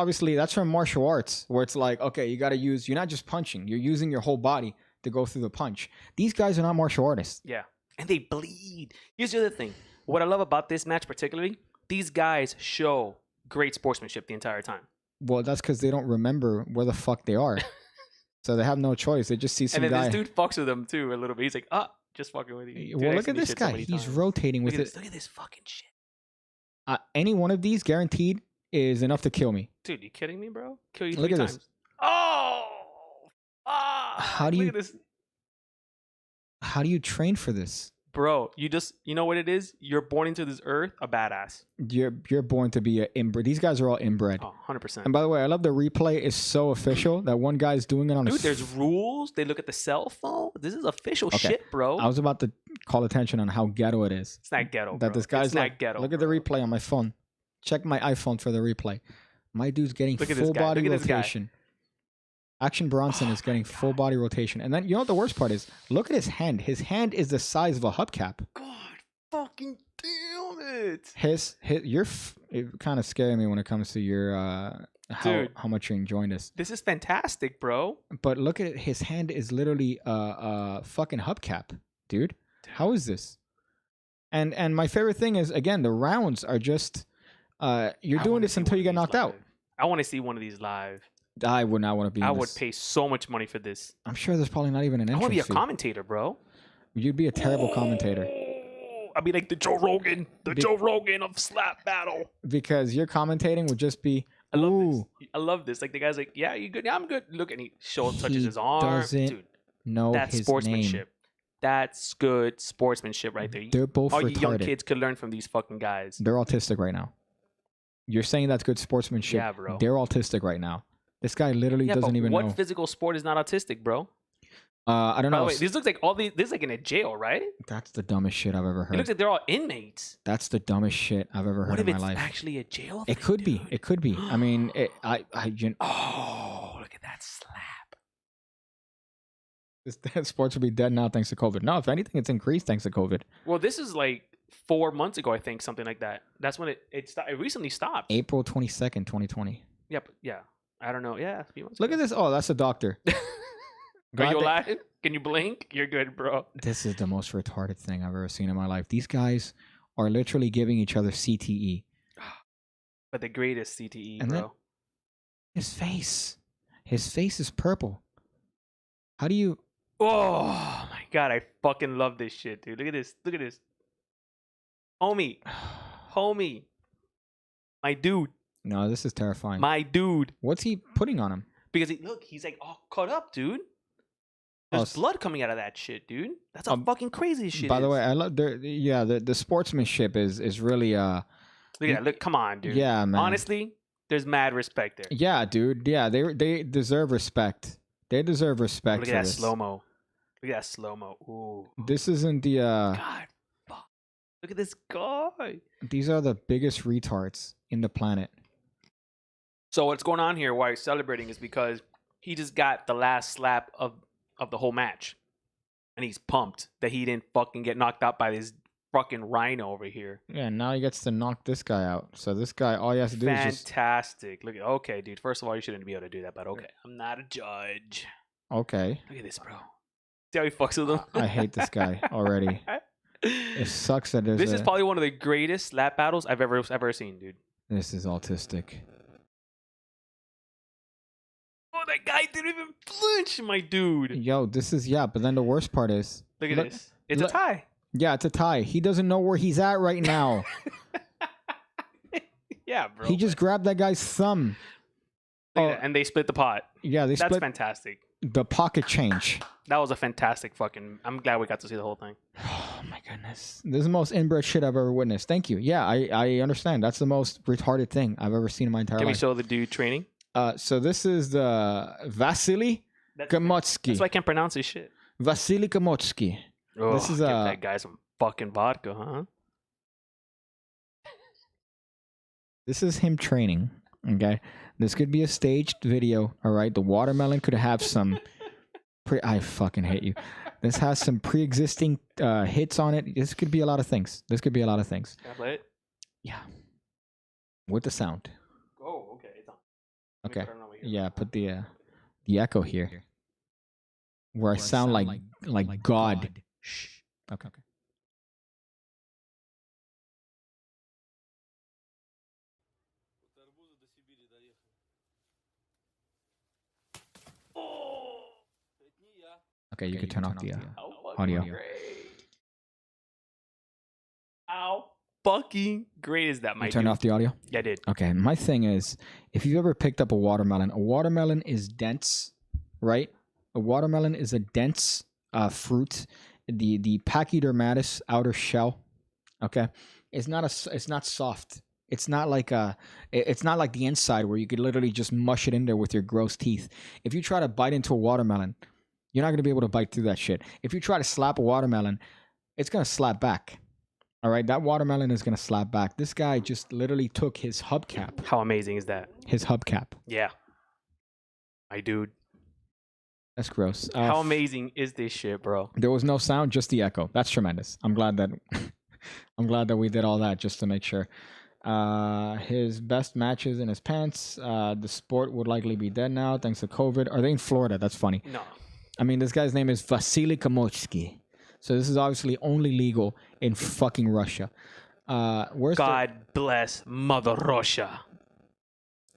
from martial arts where it's like, okay, you got to use. You're not just punching. You're using your whole body to go through the punch. These guys are not martial artists. Yeah, and they bleed. Here's the other thing. What I love about this match particularly, these guys show great sportsmanship the entire time. Well, that's because they don't remember where the fuck they are. So they have no choice. They just see some And then guy. this dude fucks with them too a little bit. He's like, just fucking with you. Dude, Well, I've look seen at this this shit so guy. many He's times. rotating with Look at it. this. Look at this fucking shit. Any one of these guaranteed is enough to kill me. Dude, you kidding me, bro? Kill you Look three at this. times. Oh! How do Look you- at this. How do you train for this? Bro, you know what it is? You're born into this earth a badass. You're born to be an inbred. These guys are all inbred. Oh, 100%. And by the way, I love the replay is so official that one guy's doing it on Dude, his. there's rules. They look at the cell phone. This is official Okay. shit, bro. I was about to call attention on how ghetto it is. It's not ghetto, That bro. this guy's it's not like, ghetto. look at the bro. replay on my phone. Check my iPhone for the replay. My dude's getting Look at this full guy. body Look at this guy. rotation. Action Bronson Oh is getting my full God. body rotation. And then you know what the worst part is? Look at his hand. His hand is the size of a hubcap. God fucking damn it. It kind of scaring me when it comes to your Dude. how much you're enjoying this. This is fantastic, bro. But look at it. His hand is literally a fucking hubcap, dude. How is this? And my favorite thing is again the rounds are just you're I doing wanna this see until one you of get these knocked out. live. I want to see one of these live. I would not want to be. I in would this. pay so much money for this. I'm sure there's probably not even an I entrance want to be a fee. commentator, bro. You'd be a terrible commentator I'd be like the Joe Rogan, Joe Rogan of slap battle. because your commentating would just be. I love Ooh, this. I love this. Like the guy's like, yeah, you good? Yeah, I'm good. Look, and he touches He his arm. doesn't Dude, know that's his sportsmanship. name. That's good sportsmanship right there. They're both All you young retarded. kids could learn from these fucking guys. They're autistic right now. You're saying that's good sportsmanship. Yeah, bro. They're autistic right now. This guy literally Yeah, doesn't but even what know. physical sport is not autistic, bro? I don't By the know. way, this looks like this is like in a jail, right? That's the dumbest shit I've ever It heard. looks like they're all inmates. That's the dumbest shit I've ever heard What if in my it's life. actually a jail? It thing, could be. dude? It could be. I mean, Oh, look at that slap. this sports would be dead now thanks to COVID. No, if anything, it's increased thanks to COVID. Well, this is like 4 months ago, I think, something like that. That's when it recently stopped. April 22nd, 2020. Yep. Yeah. I don't know. Yeah. A few months Look at ago. this. Oh, that's a doctor. Are God you da- alive? Can you blink? You're good, bro. This is the most retarded thing I've ever seen in my life. These guys are literally giving each other CTE. But the greatest CTE, And bro. then- His face is purple. How do you? Oh my god, I fucking love this shit, dude. Look at this. Look at this. Homie. Homie. My dude. No, this is terrifying. My dude. What's he putting on him? Because look, he's like all cut up, dude. There's blood coming out of that shit, dude. That's how fucking crazy this shit By is. the way, I love the sportsmanship is really look at that. Look, come on, dude. yeah, man. Honestly, there's mad respect there. Yeah, dude. Yeah, they deserve respect. They deserve respect Look for at that this. slow mo. Look at that slow mo. Ooh. This isn't the God. Fuck. Look at this guy. these are the biggest retards in the planet. So what's going on here? Why he's celebrating is because he just got the last slap of the whole match, and he's pumped that he didn't fucking get knocked out by this fucking rhino over here. Yeah, now he gets to knock this guy out. So this guy, all he has to do is just Fantastic. Look at okay, dude. First of all, you shouldn't be able to do that, but okay. I'm not a judge. okay. Look at this, bro. See how he fucks with him? I hate this guy already. It sucks that there's This is probably one of the greatest slap battles I've ever seen, dude. This is autistic. Oh, that guy didn't even flinch, my dude. Yo, this is but then the worst part is Look at Look- this. It's look- a tie. yeah, it's a tie. He doesn't know where he's at right now. Yeah, bro. He just grabbed that guy's thumb. Look at Oh. that, and they split the pot. Yeah, they That's split fantastic. the pocket change. That was a fantastic fucking. I'm glad we got to see the whole thing. Oh my goodness. This is the most inbred shit I've ever witnessed. Thank you. Yeah, I understand. That's the most retarded thing I've ever seen in my entire Can we life. show the dude training? So this is the Vasily That's Gamotsky. why I can't pronounce his shit. Vasily Kamotsky. Oh, This is give a- that guy some fucking vodka, huh? This is him training. Okay, this could be a staged video. All right, the watermelon could have some. I fucking hate you. This has some pre-existing hits on it. This could be a lot of things. This could be a lot of things. Can I play it? Yeah. With the sound. Oh, okay, it's on. Let me Okay. put it on over here. Yeah, put the echo here, where I sound like God. Shh. Okay. Okay, you can turn off the How fucking audio. great. How fucking great is that, my You turn dude? off the audio. Yeah, I did. Okay, my thing is, if you've ever picked up a watermelon is dense, right? A watermelon is a dense fruit. The pachydermatous outer shell, okay, it's not soft. It's not like the inside where you could literally just mush it in there with your gross teeth. If you try to bite into a watermelon, you're not gonna be able to bite through that shit. If you try to slap a watermelon, it's gonna slap back. All right, that watermelon is gonna slap back. This guy just literally took his hubcap. How amazing is that? His hubcap. Yeah. My dude. That's gross. How amazing is this shit, bro? There was no sound, just the echo. That's tremendous. I'm glad that I'm glad that we did all that just to make sure. His best matches in his pants. The sport would likely be dead now thanks to COVID. Are they in Florida? That's funny. No. I mean, this guy's name is Vasily Kamotsky. So this is obviously only legal in fucking Russia. Where's God bless Mother Russia.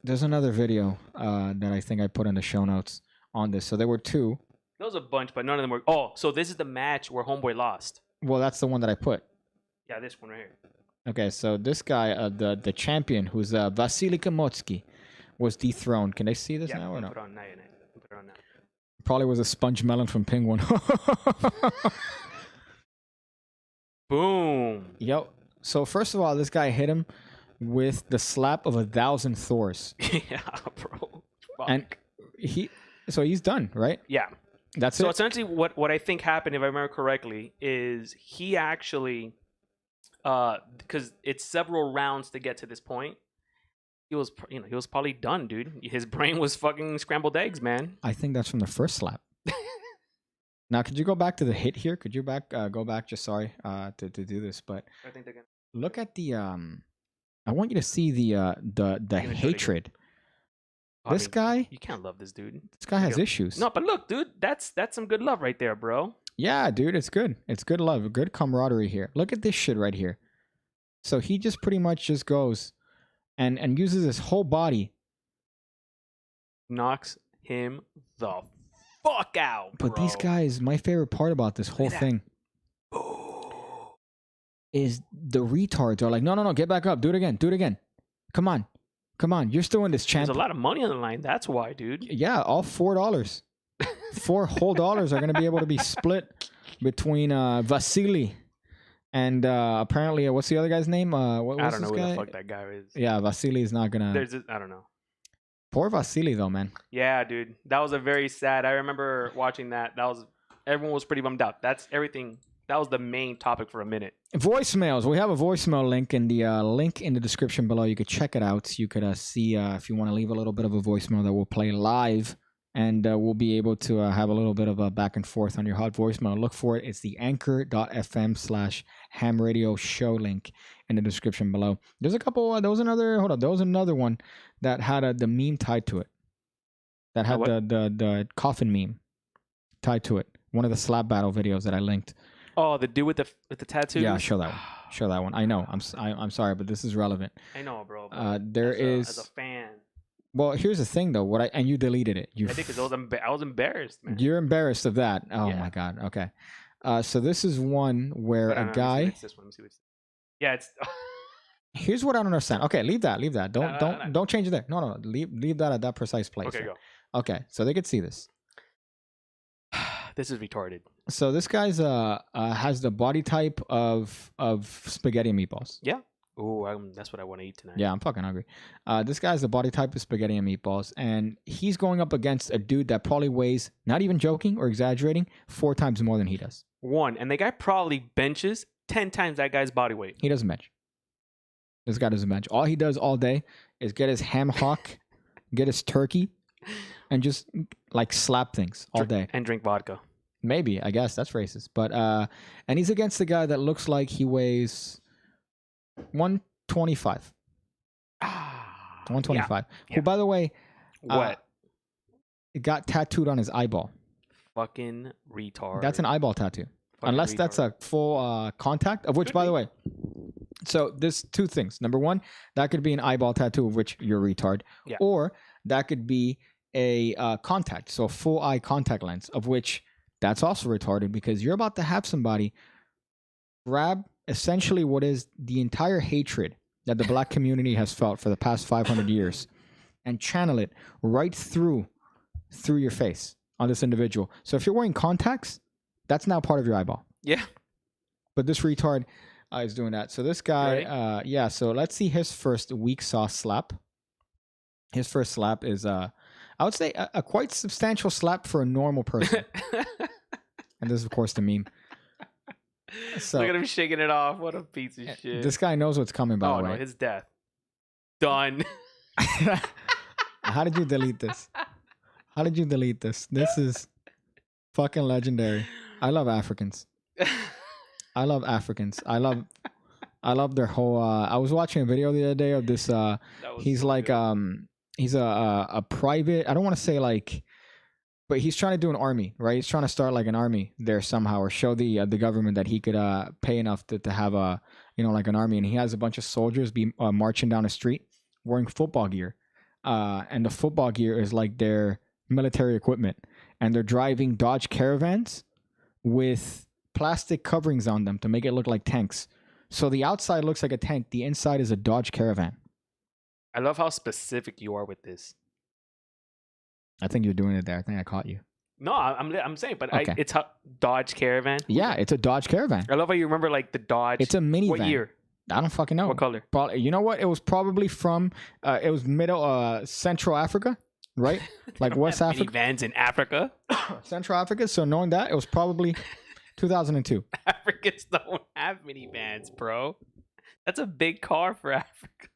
There's another video that I think I put in the show notes on this. So there were two. There was a bunch, but none of them were. Oh, so this is the match where Homeboy lost. Well, that's the one that I put. Yeah, this one right here. Okay, so this guy, the champion, who's Vasily Kamotsky, was dethroned. Can they see this Yeah, now or no? put it on now. Put it on now. Probably was a sponge melon from Penguin. Boom. Yo, so first of all, this guy hit him with the slap of 1,000 Thors, Yeah, bro. Fuck. and he's done, right? yeah. That's So it. essentially, what I think happened, if I remember correctly, is he actually, because it's several rounds to get to this point. He was probably done, dude. His brain was fucking scrambled eggs, man. I think that's from the first slap. Now, could you go back to the hit here? Could you go back? Just sorry to do this, but I think they're gonna. look at the I want you to see the do it again. hatred. I This mean, guy, you can't love this dude. this guy has Yeah. issues. No, but look, dude, that's some good love right there, bro. Yeah, dude, it's good. It's good love, good camaraderie here. Look at this shit right here. So he just pretty much just goes and uses his whole body. Knocks him the fuck out, But these bro. guys, my favorite part about this whole at that. thing is the retards are like, no, get back up, do it again. Come on, you're still in this, champ. There's a lot of money on the line. That's why, dude. Yeah, all $4. $4 whole dollars are going to be able to be split between Vasily and apparently what's the other guy's name? What's I don't know this who guy? the fuck that guy is. Yeah, Vasily is not gonna. I don't know. Poor Vasily though, man. Yeah, dude. That was a very sad. I remember watching that. Everyone was pretty bummed out. That's everything. That was the main topic for a minute. Voicemails. We have a voicemail link in the description below. You could check it out. You could see if you want to leave a little bit of a voicemail that will play live, and we'll be able to have a little bit of a back and forth on your hot voicemail. Look for it. It's the anchor.fm/ham radio show link in the description below. There's a couple. There was another one that had the meme tied to it. That had What? the coffin meme tied to it. One of the slap battle videos that I linked. Oh, the dude with the tattoos. Yeah, show that one. Show that one. I know. I'm sorry, but this is relevant. I know, bro. but There as a is. fan. Well, here's the thing, though. And you deleted it. I think because I was embarrassed, man. You're embarrassed of that. Oh Yeah. my god. Okay. So this is one where But I a don't know, let me see guy. what's this one. Let me see what's. Yeah, it's. Here's what I don't understand. Okay, leave that. Don't No. don't change it there. No. Leave that at that precise place. Okay, there. go. Okay, so they could see this. This is retarded. So this guy's has the body type of spaghetti and meatballs. Yeah. Ooh, that's what I want to eat tonight. Yeah, I'm fucking hungry. This guy's the body type of spaghetti and meatballs, and he's going up against a dude that probably weighs, not even joking or exaggerating, 4 times more than he does. And the guy probably benches 10 times that guy's body weight. He doesn't bench. This guy doesn't bench. All he does all day is get his ham hock, get his turkey, and just like slap things all day. And drink vodka. Maybe, I guess that's racist. But and he's against the guy that looks like he weighs 125. 125. Yeah. Who, by the way, What? got tattooed on his eyeball. Fucking retard. That's an eyeball tattoo. Fucking Unless that's retard. a full contact, of which, Could by be. the way, so there's 2 things. Number one, that could be an eyeball tattoo, of which you're a retard. Yeah. Or that could be a contact, so a full eye contact lens, of which that's also retarded because you're about to have somebody grab essentially what is the entire hatred that the black community has felt for the past 500 years and channel it right through your face on this individual. So if you're wearing contacts, that's now part of your eyeball. Yeah. But this retard is doing that. So this guy, yeah. So let's see his first weak sauce slap. His first slap is, I would say, a quite substantial slap for a normal person. And this is, of course, the meme. So Look at him shaking it off. What a piece of shit. this guy knows what's coming, by the way. No, his death. Done. How did you delete this? How did you delete this? This is fucking legendary. I love Africans. I love Africans. I love their whole. I was watching a video the other day of this. He's so like good. he's a private. I don't want to say like, but he's trying to do an army, right? He's trying to start like an army there somehow, or show the government that he could pay enough to have a like an army, and he has a bunch of soldiers be marching down the street wearing football gear, and the football gear is like their military equipment, and they're driving Dodge Caravans with plastic coverings on them to make it look like tanks. So the outside looks like a tank, the inside is a Dodge Caravan. I love how specific you are with this. I think you're doing it there. I think I caught you. No, I'm saying, but Okay. it's a Dodge Caravan. Yeah, it's a Dodge Caravan. I love how you remember like the Dodge. It's a minivan. What year? I don't fucking know. What color? Probably, you know what? It was probably from it was middle Central Africa, right? Like West Africa. Minivans in Africa. Central Africa. So knowing that, it was probably 2002. Africans don't have minivans, bro. That's a big car for Africa.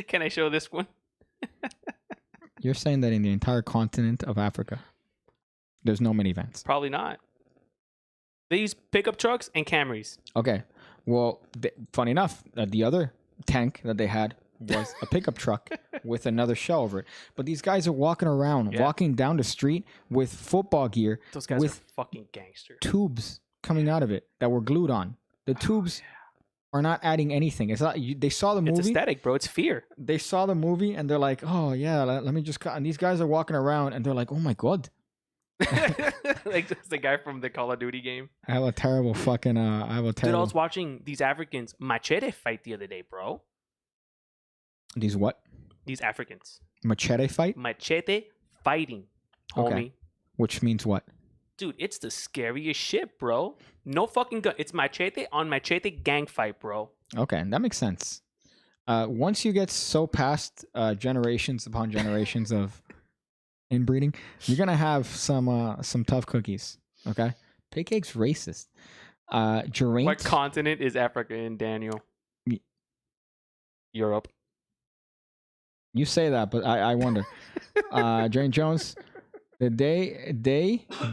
Can I show this one? You're saying that in the entire continent of Africa, there's no minivans. Probably not. They use pickup trucks and Camrys. Okay. Well, funny enough, the other tank that they had was a pickup truck with another shell over it. But these guys are walking around, walking down the street with football gear Those guys with are fucking gangster. tubes coming out of it that were glued on. The tubes are not adding anything. It's not. They saw the movie. It's aesthetic, bro. It's fear. They saw the movie and they're like, "Oh yeah, let me just cut." And these guys are walking around and they're like, "Oh my god, Like that's the guy from the Call of Duty game. I have a terrible fucking. I have a Dude, I terrible. was watching these Africans machete fight the other day, bro. These what? These Africans Machete fight, machete fighting, homie. Okay. which means what? Dude, it's the scariest shit, bro. No fucking gun. It's machete on machete gang fight, bro. Okay, that makes sense. Once you get so past generations upon generations of inbreeding, you're gonna have some tough cookies. Okay, Pig-Cake's racist. Geraint. What continent is Africa in, Daniel? Me- Europe. You say that, but I wonder. Geraint Jones, they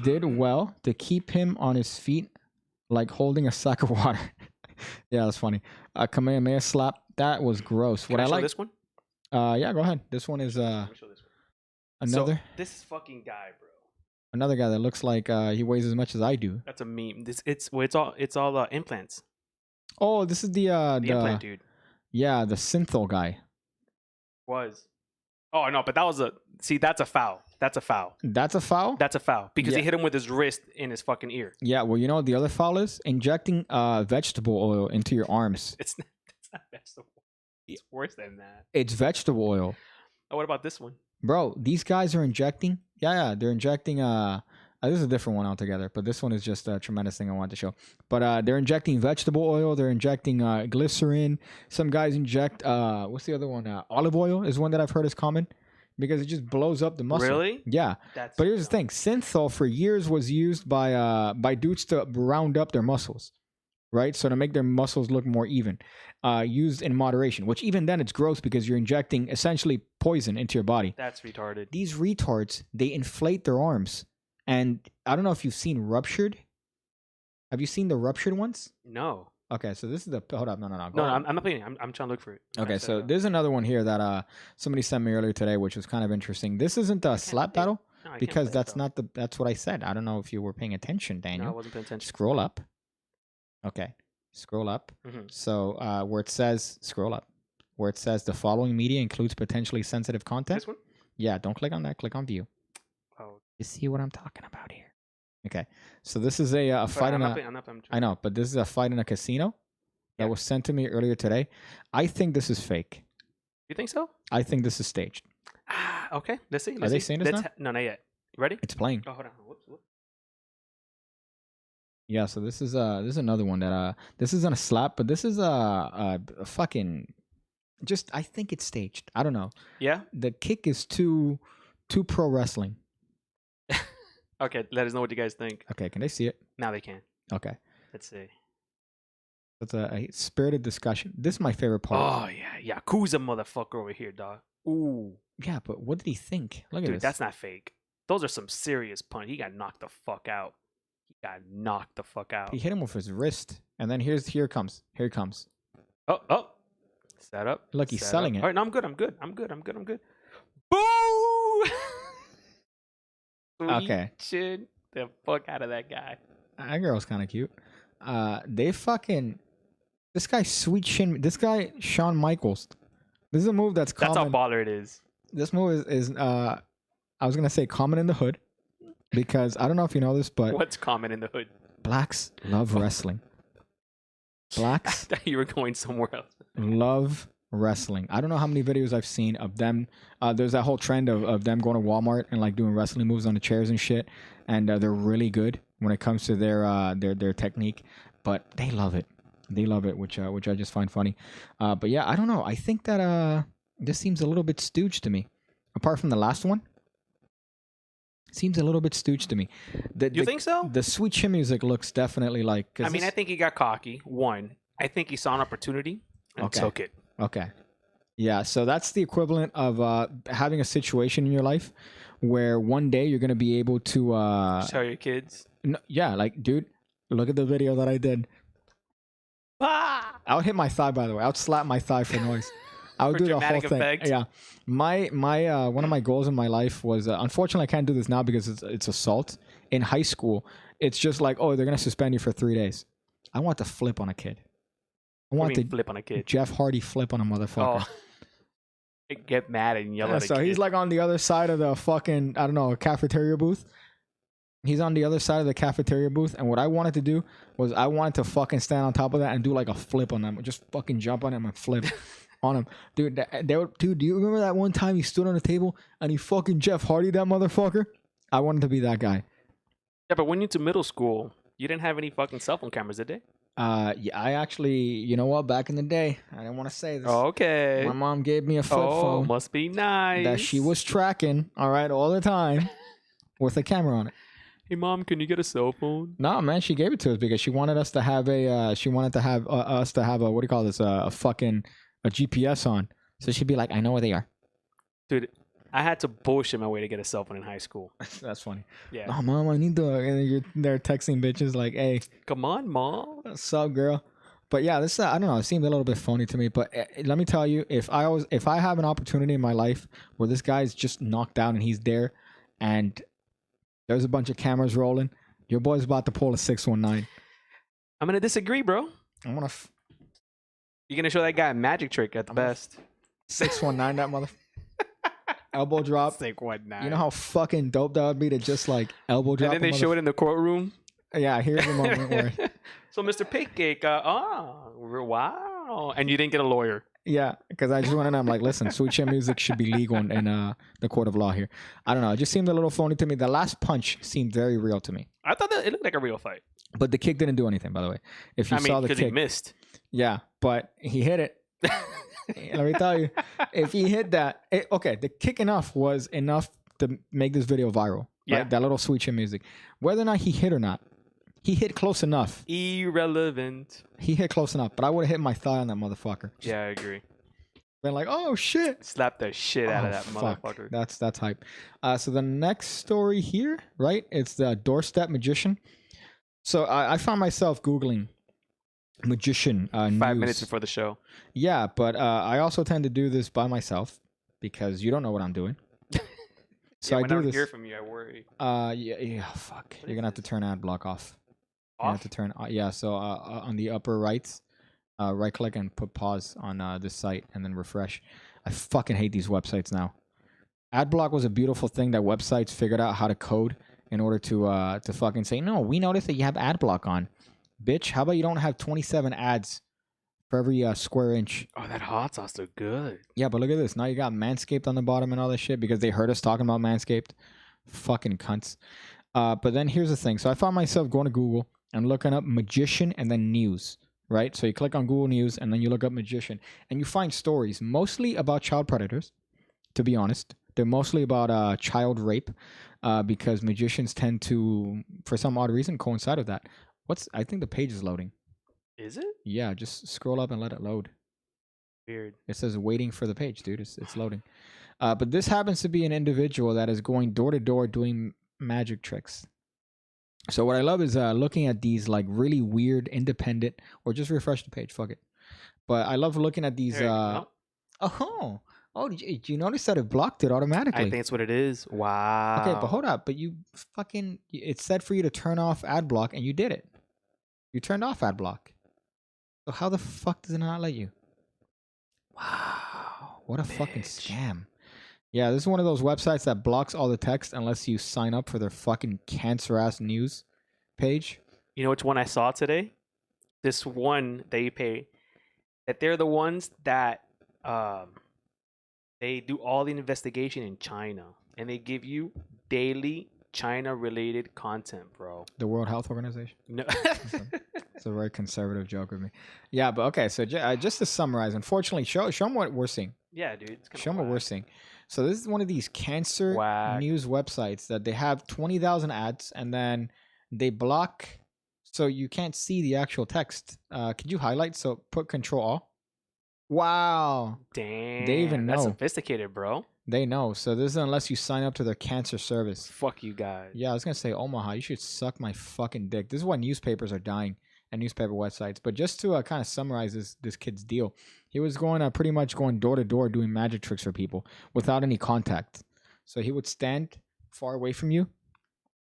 did well to keep him on his feet, like holding a sack of water. Yeah, that's funny. Kamehameha slap. That was gross. Can What I I show like. this one? Yeah, go ahead. This one is Let me show this one. another So, this fucking guy, bro. another guy that looks like he weighs as much as I do. That's a meme. It's all implants. Oh, this is the The implant dude yeah, the Synthol guy. was. Oh no, but that's a foul. That's a foul. That's a foul. That's a foul because Yeah. he hit him with his wrist in his fucking ear. Yeah, well, you know what the other foul is? Injecting vegetable oil into your arms. It's not vegetable. It's worse than that. It's vegetable oil. Oh, what about this one? Bro, these guys are injecting. Yeah, they're injecting This is a different one altogether, but this one is just a tremendous thing I wanted to show. But they're injecting vegetable oil. They're injecting glycerin. Some guys inject, what's the other one? Olive oil is one that I've heard is common because it just blows up the muscle. Really? Yeah. But here's the thing. Synthol for years was used by dudes to round up their muscles, right? So to make their muscles look more even. Used in moderation, which even then it's gross because you're injecting essentially poison into your body. That's retarded. These retards, they inflate their arms. And I don't know if you've seen Ruptured. Have you seen the Ruptured ones? No. Okay, so this is the... Hold up, no. I'm not playing. I'm trying to look for it. Okay, so there's another one here that somebody sent me earlier today, which was kind of interesting. This isn't a slap battle because that's not the... That's what I said. I don't know if you were paying attention, Daniel. No, I wasn't paying attention. Scroll up. Okay. Scroll up. Mm-hmm. So where it says, scroll up, where it says the following media includes potentially sensitive content. This one? Yeah, don't click on that. Click on view. Oh. You see what I'm talking about here. Okay. So this is a fight in a... I know, but this is a fight in a casino that was sent to me earlier today. I think this is fake. You think so? I think this is staged. Okay. Let's see. Are they saying this now? No, not yet. You ready? It's playing. Oh, hold on. Whoops. Yeah, so this is another one that this isn't a slap, but this is a fucking just I think it's staged. I don't know. Yeah? The kick is too pro wrestling. Okay, let us know what you guys think. Okay, can they see it? Now they can. Okay. Let's see. It's a spirited discussion. This is my favorite part. Oh yeah. Yakuza motherfucker over here, dog. Ooh. Yeah, but what did he think? Look at Dude, this. that's not fake. Those are some serious punch. He got knocked the fuck out. He hit him with his wrist, and then here he comes. Here he comes. Oh. Set up. Look, he's selling it. All right, no, I'm good. Boo! Okay. Shit the fuck out of that guy. That girl's kind of cute. They fucking... This guy, This guy, Shawn Michaels. This is a move that's common. That's how baller it is. This move is I was going to say common in the hood. Because I don't know if you know this, but... What's common in the hood? Blacks love wrestling. Blacks... I thought you were going somewhere else. Love wrestling. I don't know how many videos I've seen of them. There's that whole trend of them going to Walmart and like doing wrestling moves on the chairs and shit. And they're really good when it comes to their technique. But they love it. They love it, which I just find funny. But yeah, I don't know. I think that this seems a little bit stooge to me. Apart from the last one. Seems a little bit stooge to me. You think so? The sweet chin music looks definitely like... I mean, I think he got cocky. One. I think he saw an opportunity and took it. Okay. Yeah, so that's the equivalent of having a situation in your life where one day you're going to be able to... Tell your kids? Yeah, like, dude, look at the video that I did. Ah! I would hit my thigh, by the way. I would slap my thigh for noise. I would do the whole thing. Effect. Yeah. My one of my goals in my life was unfortunately I can't do this now because it's assault. In high school, it's just like, oh, they're gonna suspend you for 3 days. I want to flip on a kid. I want to flip on a kid. Jeff Hardy flip on a motherfucker. Oh. Get mad and yell at a so kid. he's like on the other side of the fucking cafeteria booth. He's on the other side of the cafeteria booth, and what I wanted to do was I wanted to fucking stand on top of that and do like a flip on them, just fucking jump on him and flip. On him, dude. Dude, do you remember that one time he stood on the table and he fucking Jeff Hardy that motherfucker? I wanted to be that guy. Yeah, but when you went to middle school, you didn't have any fucking cell phone cameras, did they? Yeah, I actually, you know what? Back in the day, I didn't want to say this. Okay. My mom gave me a flip phone. Must be nice. That she was tracking, all right, all the time, with a camera on it. Hey, mom, can you get a cell phone? No, man, she gave it to us because she wanted us to have a. She wanted to have us to have a what do you call this? A GPS on. So she'd be like, I know where they are. Dude, I had to bullshit my way to get a cell phone in high school. That's funny. Yeah. Oh, mom, I need to. And you're there texting bitches like, hey. Come on, mom. What's up, girl? But yeah, this I don't know. It seemed a little bit phony to me. But let me tell you, if I have an opportunity in my life where this guy's just knocked out and he's there and there's a bunch of cameras rolling, your boy's about to pull a 619. I'm going to disagree, bro. I'm going to... You're going to show that guy a magic trick at the best. 619 that mother. Elbow drop. 619. You know how fucking dope that would be to just like elbow drop. And then they show it in the courtroom. Yeah, here's the moment where. So Mr. Pancake, wow. And you didn't get a lawyer. Yeah, because I just went in. I'm like, listen, sweet chin music should be legal in the court of law here. I don't know. It just seemed a little phony to me. The last punch seemed very real to me, I thought that it looked like a real fight. but the kick didn't do anything. By the way, if you I mean, saw the because he kick, missed. yeah, but he hit it. Let me tell you, if he hit that, okay, the kick was enough to make this video viral. Right? Yeah. That little sweet chin music. Whether or not he hit or not, he hit close enough. Irrelevant. He hit close enough, but I would have hit my thigh on that motherfucker. Yeah, I agree. Been like, oh shit. Slap the shit out of Oh, that fuck. motherfucker. That's hype. So the next story here, right? It's the doorstep magician. So I found myself Googling magician 5 news. minutes before the show. Yeah, but I also tend to do this by myself because you don't know what I'm doing. So yeah, I when do I don't this. hear from you, I worry. Yeah, fuck. What You're is gonna have to this? turn ad block off. You have Off? to turn. Yeah. So on the upper right, right click and put pause on this site and then refresh. I fucking hate these websites now. Adblock was a beautiful thing that websites figured out how to code in order to fucking say, no, we noticed that you have adblock on. Bitch, how about you don't have 27 ads for every square inch? Oh, that hot sauce look good. Yeah, but look at this. Now you got Manscaped on the bottom and all this shit because they heard us talking about Manscaped. Fucking cunts. But then here's the thing. So I found myself going to Google and looking up magician and then news, right? So you click on Google News and then you look up magician and you find stories mostly about child predators, to be honest. They're mostly about child rape because magicians tend to, for some odd reason, coincide with that. I think the page is loading. Is it? Yeah, just scroll up and let it load. Weird. It says waiting for the page, dude. It's loading. But this happens to be an individual that is going door to door doing magic tricks. So what I love is looking at these like really weird, independent, or just refresh the page. Fuck it. But I love looking at these. There you go. Oh, did you notice that it blocked it automatically? I think that's what it is. Wow. Okay, but hold up. But it said for you to turn off ad block, and you did it. You turned off ad block. So how the fuck does it not let you? Wow, what a fucking Bitch. scam. Yeah, this is one of those websites that blocks all the text unless you sign up for their fucking cancer-ass news page. You know which one I saw today? This one they pay. That they're the ones that they do all the investigation in China, and they give you daily China-related content, bro. The World Health Organization. No. It's a very conservative joke of me. Yeah, but okay, so just to summarize, unfortunately, show them what we're seeing. Yeah, dude. It's Show them what we're seeing. So this is one of these cancer Whack. news websites that they have 20,000 ads and then they block so you can't see the actual text. Could you highlight? So put Control All. Wow. Damn. even That's know. sophisticated, bro. They know. So this is unless you sign up to their cancer service. Fuck you guys. Yeah, I was going to say, Omaha, you should suck my fucking dick. This is why newspapers are dying and newspaper websites. But just to kind of summarize this kid's deal, he was going pretty much going door to door doing magic tricks for people without any contact. So he would stand far away from you,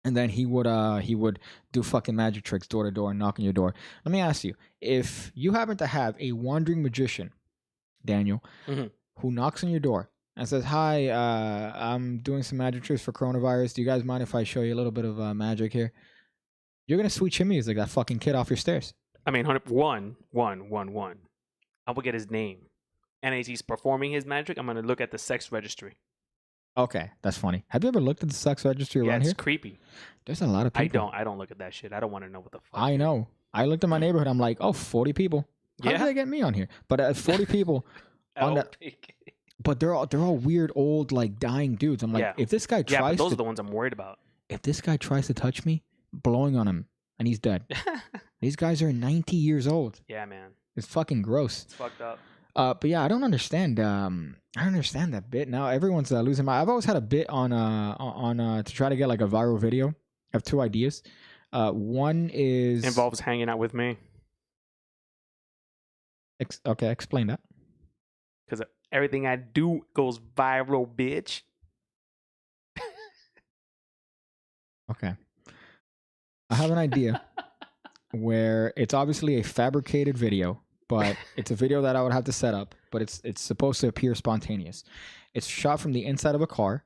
and then he would do fucking magic tricks door to door and knock on your door. Let me ask you, if you happen to have a wandering magician, Daniel, Mhm. who knocks on your door and says, "Hi, I'm doing some magic tricks for coronavirus. Do you guys mind if I show you a little bit of magic here?" You're gonna sweet chin music that fucking kid off your stairs. I mean, one. I will get his name. And as he's performing his magic, I'm going to look at the sex registry. Okay, that's funny. Have you ever looked at the sex registry Yeah, around it's here? creepy. There's a lot of people. I don't look at that shit. I don't want to know what the fuck. I know. I looked at my neighborhood. I'm like, oh, 40 people. How did Yeah. they get me on here? But 40 people. on that- LPK. But they're all weird old like dying dudes. I'm like, Yeah. if this guy Yeah, but tries those to are the ones I'm worried about. if this guy tries to touch me, blowing on him and he's dead. These guys are 90 years old. Yeah, man. It's fucking gross. It's fucked up. But yeah, I don't understand. I don't understand that bit. Now everyone's losing my. I've always had a bit on to try to get like a viral video. I have two ideas. One is Involves hanging out with me. okay. Explain that. Because everything I do goes viral, bitch. Okay. I have an idea where it's obviously a fabricated video, but it's a video that I would have to set up, but it's supposed to appear spontaneous. It's shot from the inside of a car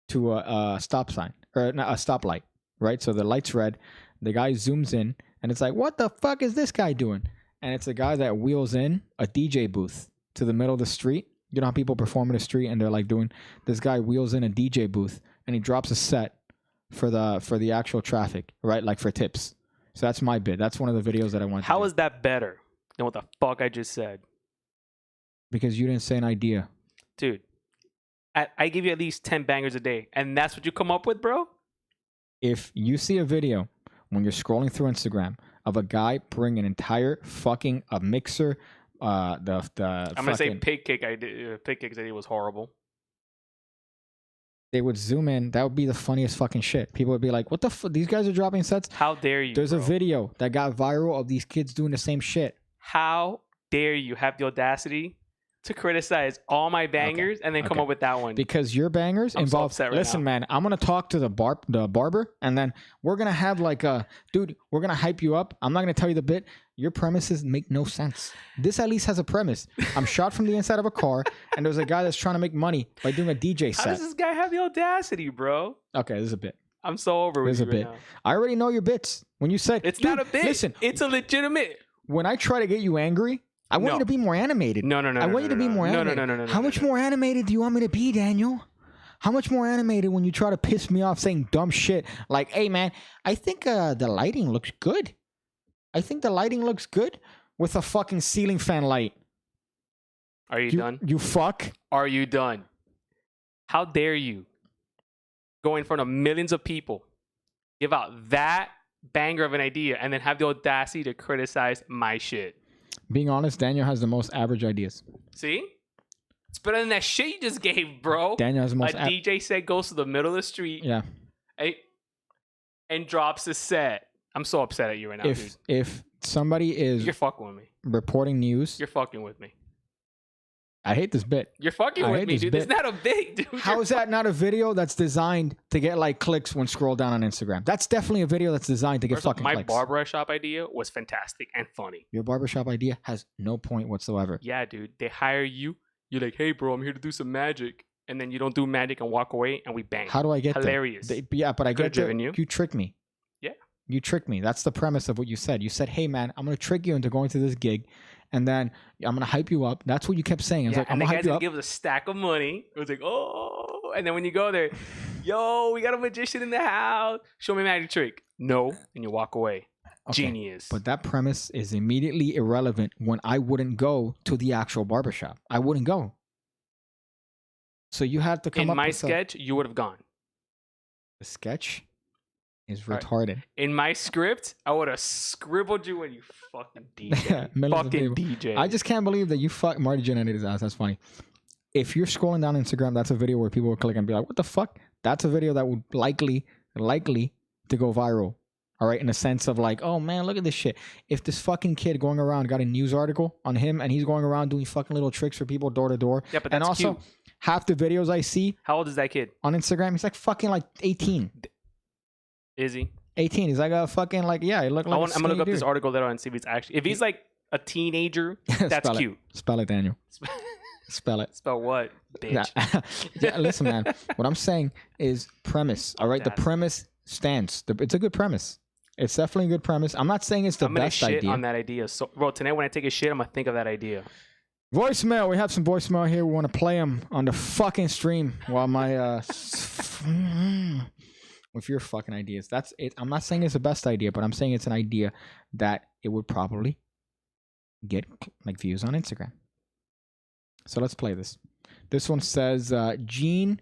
to a stop sign or not, a stoplight, right? So the light's red, the guy zooms in and it's like, what the fuck is this guy doing? And it's a guy that wheels in a DJ booth to the middle of the street. You know how people perform in the street and they're like doing. This guy wheels in a DJ booth and he drops a set for the actual traffic, right? Like for tips. So that's my bit. That's one of the videos that I want. How is that better than what the fuck I just said? Because you didn't say an idea. Dude, I give you at least 10 bangers a day, and that's what you come up with, bro? If you see a video when you're scrolling through Instagram of a guy bring an entire fucking a mixer, I'm gonna say pig cake idea was horrible. They would zoom in. That would be the funniest fucking shit. People would be like, "What the fuck? These guys are dropping sets." How dare you? There's bro. a video that got viral of these kids doing the same shit. How dare you have the audacity to criticize all my bangers and then come up with that one? Because your bangers I'm so involve. upset right Listen, now. man, I'm gonna talk to the barber, and then we're gonna have like a dude. We're gonna hype you up. I'm not gonna tell you the bit. Your premises make no sense. This at least has a premise. I'm shot from the inside of a car, and there's a guy that's trying to make money by doing a DJ set. How does this guy have the audacity, bro? Okay, this is a bit. I'm so over with This is you a right bit. now. I already know your bits. When you said It's dude, not a bit. Listen, It's a legitimate. when I try to get you angry, I want No. you to be more animated. No. I want you to be more animated. No. How much more animated do you want me to be, Daniel? How much more animated when you try to piss me off saying dumb shit like, "Hey, man, I think the lighting looks good. I think the lighting looks good with a fucking ceiling fan light." Are you done? You fuck. Are you done? How dare you go in front of millions of people, give out that banger of an idea, and then have the audacity to criticize my shit? Being honest, Daniel has the most average ideas. See? It's better than that shit you just gave, bro. Daniel has the most. A DJ set goes to the middle of the street Yeah. and drops a set. I'm so upset at you right now, dude. If somebody is You're fucking with me. reporting news, You're fucking with me. I hate this bit. You're fucking I with hate me, this dude. bit. It's not a bit, dude. How is that not a video that's designed to get like clicks when scroll down on Instagram? That's definitely a video that's designed to get First off, fucking my clicks. barbershop idea was fantastic and funny. Your barbershop idea has no point whatsoever. Yeah, dude. They hire you. You're like, "Hey, bro, I'm here to do some magic," and then you don't do magic and walk away, and we bang. How do I get Hilarious. there? Yeah, but I Could've get there. driven you. You tricked me. Yeah. You tricked me. That's the premise of what you said. You said, "Hey, man, I'm gonna trick you into going to this gig, and then I'm gonna hype you up." That's what you kept saying. I was Yeah, like, "I'm and the gonna guy's hype you gonna up." give us a stack of money. It was like, oh, and then when you go there, yo, we got a magician in the house. Show me a magic trick. No, and you walk away. Okay, Genius. But that premise is immediately irrelevant when I wouldn't go to the actual barbershop. I wouldn't go. So you had to come in up my with sketch, you would have gone. The sketch is Right. retarded. In my script, I would have scribbled you when you fucking DJ. Millions of fucking people. DJ. I just can't believe that you fuck Marty Jannetty's his ass. That's funny. If you're scrolling down Instagram, that's a video where people will click and be like, "What the fuck?" That's a video that would likely to go viral. All right, in a sense of like, "Oh man, look at this shit." If this fucking kid going around got a news article on him and he's going around doing fucking little tricks for people door to door, Yeah, but and that's also cute. half the videos I see How old is that kid? on Instagram, he's like fucking like 18. Is he? 18. He's like a fucking like, yeah, he looked like I'm gonna look up this dude. article later on and see if it's actually. If he's like a teenager, that's Spell it. cute. Spell it, Daniel. Spell it. Spell what, bitch? Yeah, listen, man. What I'm saying is premise. All right, the Audacity. premise stands. It's a good premise. It's definitely a good premise. I'm not saying it's the I'm gonna best shit idea. on that idea. So, bro, tonight when I take a shit, I'm gonna think of that idea. Voicemail. We have some voicemail here. We want to play them on the fucking stream while my with your fucking ideas. That's it. I'm not saying it's the best idea, but I'm saying it's an idea that it would probably get like views on Instagram. So let's play this. This one says Jean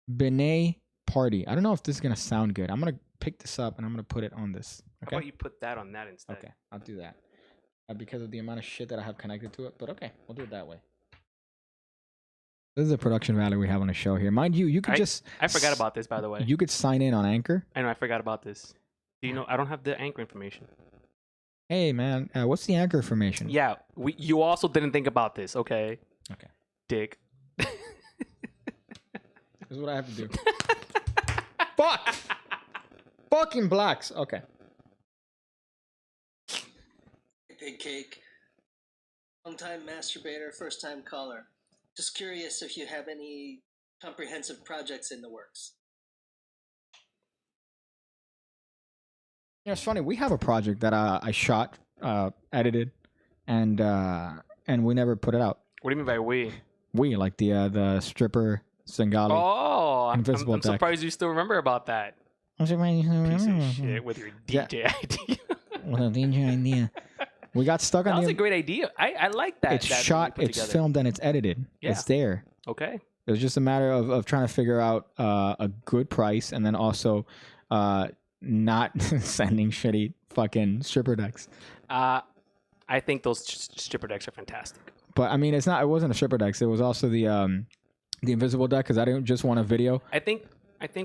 Benet Party. I don't know if this is gonna sound good. I'm gonna pick this up and I'm gonna put it on this. How Okay. about you put that on that instead? Okay, I'll do that. Because of the amount of shit that I have connected to it, but okay, we'll do it that way. This is the production value we have on the show here. Mind you, you could I forgot about this, by the way. You could sign in on Anchor. I know, I forgot about this. Do you know? I don't have the Anchor information. Hey, man, what's the Anchor information? Yeah, you also didn't think about this, okay? Okay. Dick. This is what I have to do. Fuck! Fucking blacks. Okay. Big Cake. Long-time masturbator, first-time caller. Just curious if you have any comprehensive projects in the works. Yeah, it's funny. We have a project that I shot, edited, and we never put it out. What do you mean by we? We like the stripper Svengali. Oh, Invisible I'm deck. surprised you still remember about that. Piece of shit with your Yeah. DJ idea. What a DJ idea. We got stuck That on was the. a great idea. I like that. It's that shot, you put it's together. filmed, and it's edited. Yeah. It's there. Okay. It was just a matter of trying to figure out a good price and then also not sending shitty fucking stripper decks. I think those stripper decks are fantastic. But I mean, it wasn't a stripper decks. It was also the invisible deck because I didn't just want a video. I think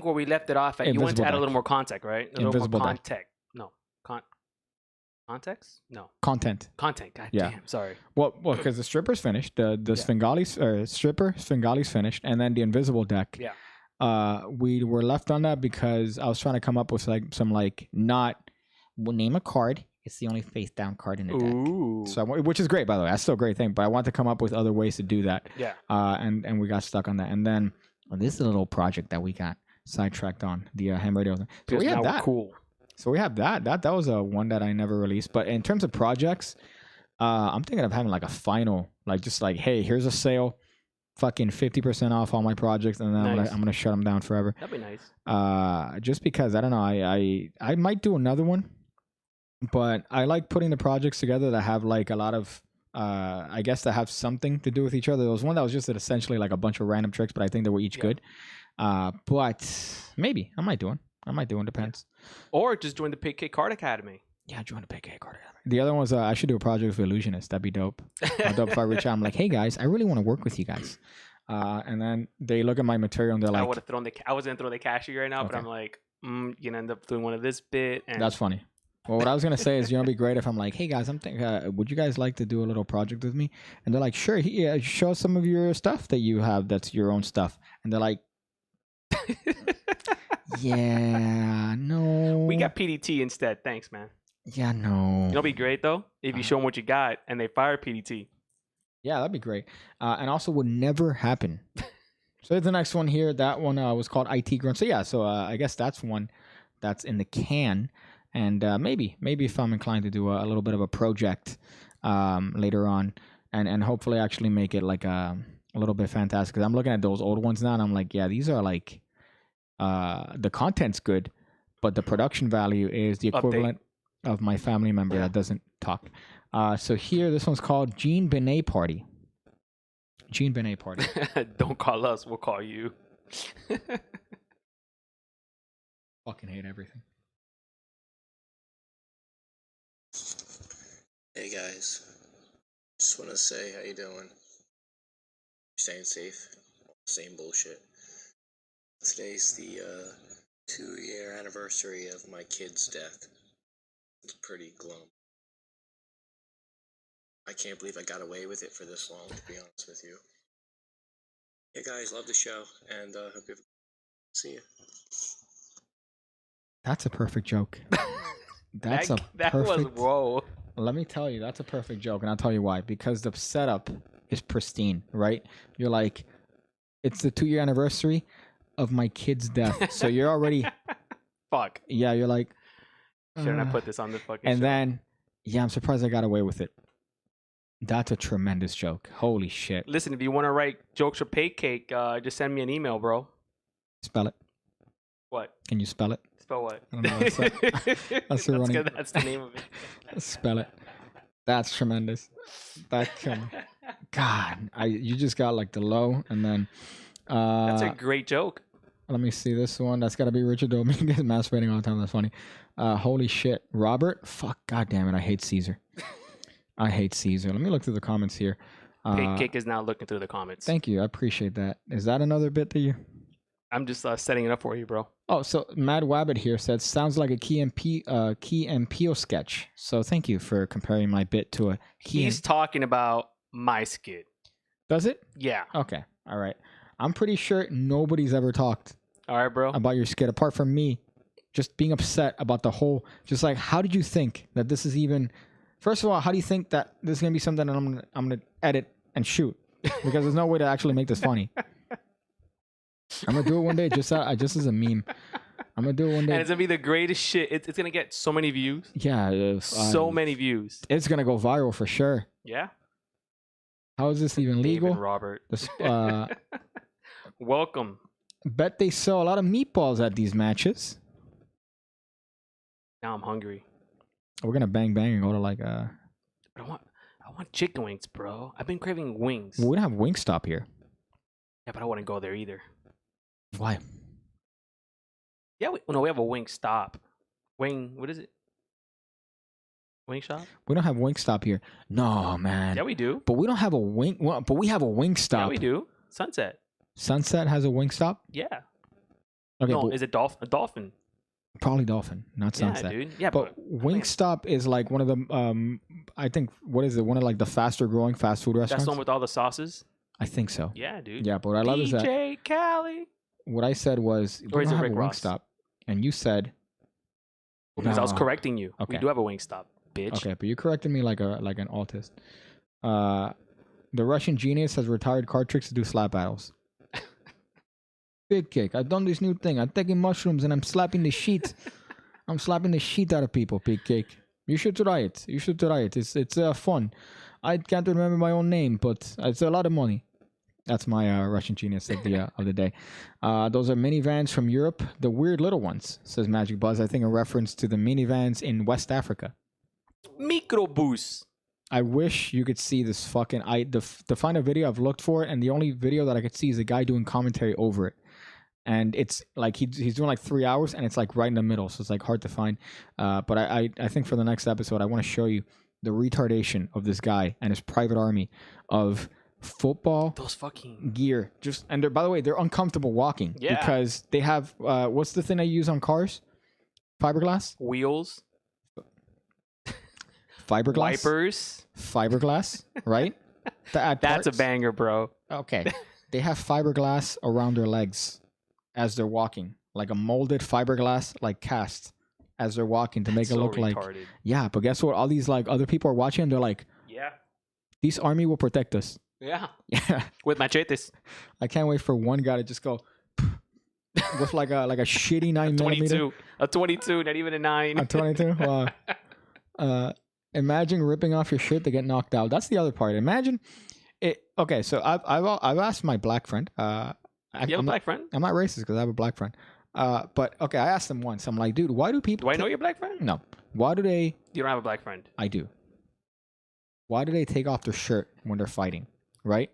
where we left it off at, you wanted to Invisible add a deck. little more context, right? A little Invisible more deck. context. No. Context? No. Content. Content. God Yeah. damn. Sorry. Well, because the stripper's finished, the Svengali's Svengali's finished, and then the invisible deck. Yeah. We were left on that because I was trying to come up with like some like not we'll name a card. It's the only face down card in the deck. Ooh. So which is great, by the way. That's still a great thing. But I want to come up with other ways to do that. Yeah. And we got stuck on that. And then this is a little project that we got sidetracked on the ham radio. So Because we now have we're that. cool. So we have that. That was a one that I never released. But in terms of projects, I'm thinking of having like a final, like just like, hey, here's a sale, fucking 50% off all my projects, and then Nice. I'm gonna shut them down forever. That'd be nice. Just because I don't know, I might do another one, but I like putting the projects together that have like a lot of. I guess that have something to do with each other. There was one that was just essentially like a bunch of random tricks, but I think they were each Yeah. good. But maybe I might do one. Depends. Or just join the PK Card Academy. Yeah, join the PK card. The other one was I should do a project with Illusionist. That'd be dope. Dope if I reach out. I'm like, hey guys, I really want to work with you guys. And then they look at my material and they're I like, would have thrown I was gonna throw the cash at you right now, but Okay. I'm like, you're gonna end up doing one of this bit. And that's funny. Well, what I was gonna say is, it'd be great if I'm like, hey guys, I'm thinking, would you guys like to do a little project with me? And they're like, sure. Yeah, show us some of your stuff that you have. That's your own stuff. And they're like, yeah, no. we got PDT instead. Thanks, man. Yeah, no. It'll be great though if you show them what you got and they fire PDT. Yeah, that'd be great. And also would never happen. So the next one here, that one was called IT Grunt. So yeah, I guess that's one that's in the can. And maybe if I'm inclined to do a little bit of a project later on and hopefully actually make it like a little bit fantastic. Because I'm looking at those old ones now and I'm like, yeah, these are like, the content's good, but the production value is the equivalent of my family member that doesn't talk. So here, this one's called Jean Benet Party. Jean Benet Party. Don't call us, we'll call you. Fucking hate everything. Hey guys, just want to say how you doing? Staying safe? Same bullshit. Today's the 2-year anniversary of my kid's death. It's pretty glum. I can't believe I got away with it for this long, to be honest with you. Hey guys, love the show, and hope you have see you. That's a perfect joke. That's that perfect. was whoa. Let me tell you, that's a perfect joke, and I'll tell you why. Because the setup is pristine, right? You're like, it's the 2-year anniversary of my kid's death, so you're already, Fuck. yeah, you're like, Shouldn't I put this on the fucking and show? then, yeah, I'm surprised I got away with it. That's a tremendous joke. Holy shit! Listen, if you want to write jokes for Cake, just send me an email, bro. Spell it. What? Can you spell it? Spell what? I don't know. That's the running- good. That's the name of it. Spell it. That's tremendous. That can. God, you just got like the low, and then. That's a great joke. Let me see this one. That's got to be Richard Dominguez masturbating all the time. That's funny. Holy shit. Robert? Fuck. God damn it. I hate Caesar. I hate Caesar. Let me look through the comments here. Cake is now looking through the comments. Thank you. I appreciate that. Is that another bit that you... I'm just setting it up for you, bro. Oh, so Mad Wabbit here said, sounds like a Key and Peele sketch. So thank you for comparing my bit to a Key He's talking about my skit. Does it? Yeah. Okay. All right. I'm pretty sure nobody's ever talked All right, bro. about your skit apart from me just being upset about the whole, just like, how did you think that this is even, first of all, how do you think that this is going to be something that I'm going to edit and shoot? Because there's no way to actually make this funny. I'm going to do it one day just as a meme. I'm going to do it one day. And it's going to be the greatest shit. It's going to get so many views. Yeah. So many views. It's going to go viral for sure. Yeah. How is this even David legal? Robert. This, Welcome. bet they sell a lot of meatballs at these matches. Now I'm hungry. We're gonna bang and go to like But I want chicken wings, bro. I've been craving wings. well, we don't have Wingstop here. Yeah, but I wouldn't go there either. Why? Yeah, we have a wing stop. What is it? Wing shop? We don't have Wingstop here. No, man. Yeah, we do. But we don't have a wing. Well, but we have a Wingstop. Yeah, we do. Sunset. Sunset has a Wingstop. Yeah. Okay, No, but is it a dolphin? probably Dolphin, not Sunset. Yeah, dude. Yeah, But Wingstop is like one of the I think what is it? One of like the faster growing fast food restaurants. that's the one with all the sauces. I think so. Yeah, dude. Yeah, but what I love is that DJ Khaled. what I said was we Or is don't it have Rick a Ross? Wingstop, and you said Because I was No. correcting you. Okay. We do have a Wingstop, bitch. okay, but you corrected me like an autist. The Russian genius has retired card tricks to do slap battles. Big Cake, I've done this new thing. I'm taking mushrooms and I'm slapping the sheet. I'm slapping the sheet out of people. Big Cake, you should try it. You should try it. It's fun. I can't remember my own name, but it's a lot of money. That's my Russian genius of the day. Those are minivans from Europe, the weird little ones, says Magic Buzz. I think a reference to the minivans in West Africa. Microbus. I wish you could see this fucking. To find a video I've looked for it, and the only video that I could see is a guy doing commentary over it, and it's like he's doing like 3 hours, and it's like right in the middle, so it's like hard to find. But I think for the next episode, I want to show you the retardation of this guy and his private army of football Those fucking gear. And by the way, they're uncomfortable walking Yeah. because they have what's the thing they use on cars? Fiberglass. wheels, Fiberglass. wipers. Fiberglass, right? To add That's a parts. banger, bro. Okay. They have fiberglass around their legs as they're walking, like a molded fiberglass, like cast as they're walking to make it So look like. retarded. Yeah, but guess what? All these like other people are watching, and they're like, Yeah. "This army will protect us." Yeah. Yeah, With machetes. I can't wait for one guy to just go with like a shitty 9mm. A 22, not even a 9. A 22. Wow. Imagine ripping off your shirt to get knocked out. That's the other part. Imagine it. Okay, so I've asked my black friend. You have a I'm black friend? I'm not racist because I have a black friend. But okay, I asked him once. I'm like, dude, why do people? Do I know your black friend? No. Why do they? You don't have a black friend. I do. Why do they take off their shirt when they're fighting? Right?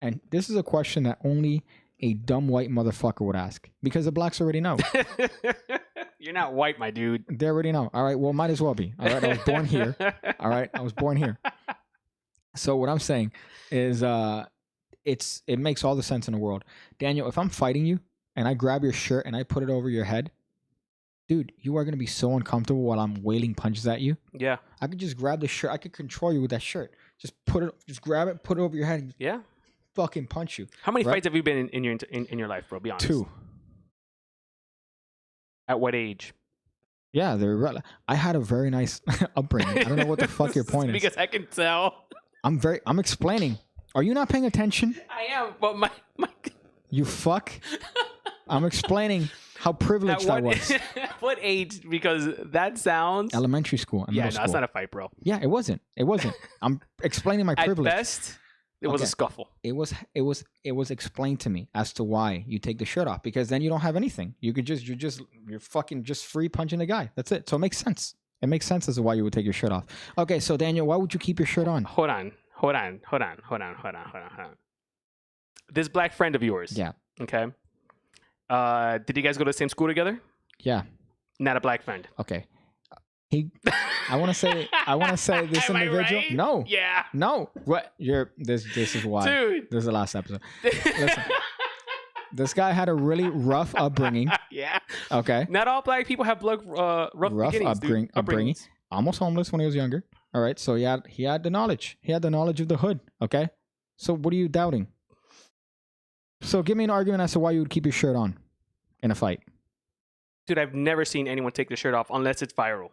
And this is a question that only a dumb white motherfucker would ask because the blacks already know. You're not white, my dude. They already know. All right. Well, might as well be. All right. I was born here. All right. I was born here. So what I'm saying is, it makes all the sense in the world. Daniel, if I'm fighting you and I grab your shirt and I put it over your head, dude, you are gonna be so uncomfortable while I'm wailing punches at you. Yeah. I could just grab the shirt. I could control you with that shirt. Just grab it, put it over your head, and Yeah. fucking punch you. How many Right. fights have you been in your life, bro? Be honest. 2. At what age? Yeah, I had a very nice upbringing. I don't know what the fuck your point is. Because I can tell. I'm explaining. Are you not paying attention? I am, but my You fuck. I'm explaining how privileged I was. what age? Because that sounds. Elementary school and Yeah, middle no, that's school. not a fight, bro. Yeah, it wasn't. I'm explaining my At privilege. best, it was a Okay. scuffle. It was explained to me as to why you take the shirt off because then you don't have anything. You're fucking just free punching the guy. That's it. So it makes sense. It makes sense as to why you would take your shirt off. Okay, so Daniel, why would you keep your shirt on? Hold on. This black friend of yours. Yeah. Okay. Did you guys go to the same school together? Yeah. Not a black friend. Okay. I want to say this Am I individual. right? No. Yeah. No. What? This is why. Dude. This is the last episode. Listen. This guy had a really rough upbringing. Yeah. Okay. Not all black people have rough beginnings, dude. upbringing. Upbringings. Almost homeless when he was younger. All right. So he had the knowledge. He had the knowledge of the hood. Okay. So what are you doubting? So give me an argument as to why you would keep your shirt on in a fight. Dude, I've never seen anyone take their shirt off unless it's viral.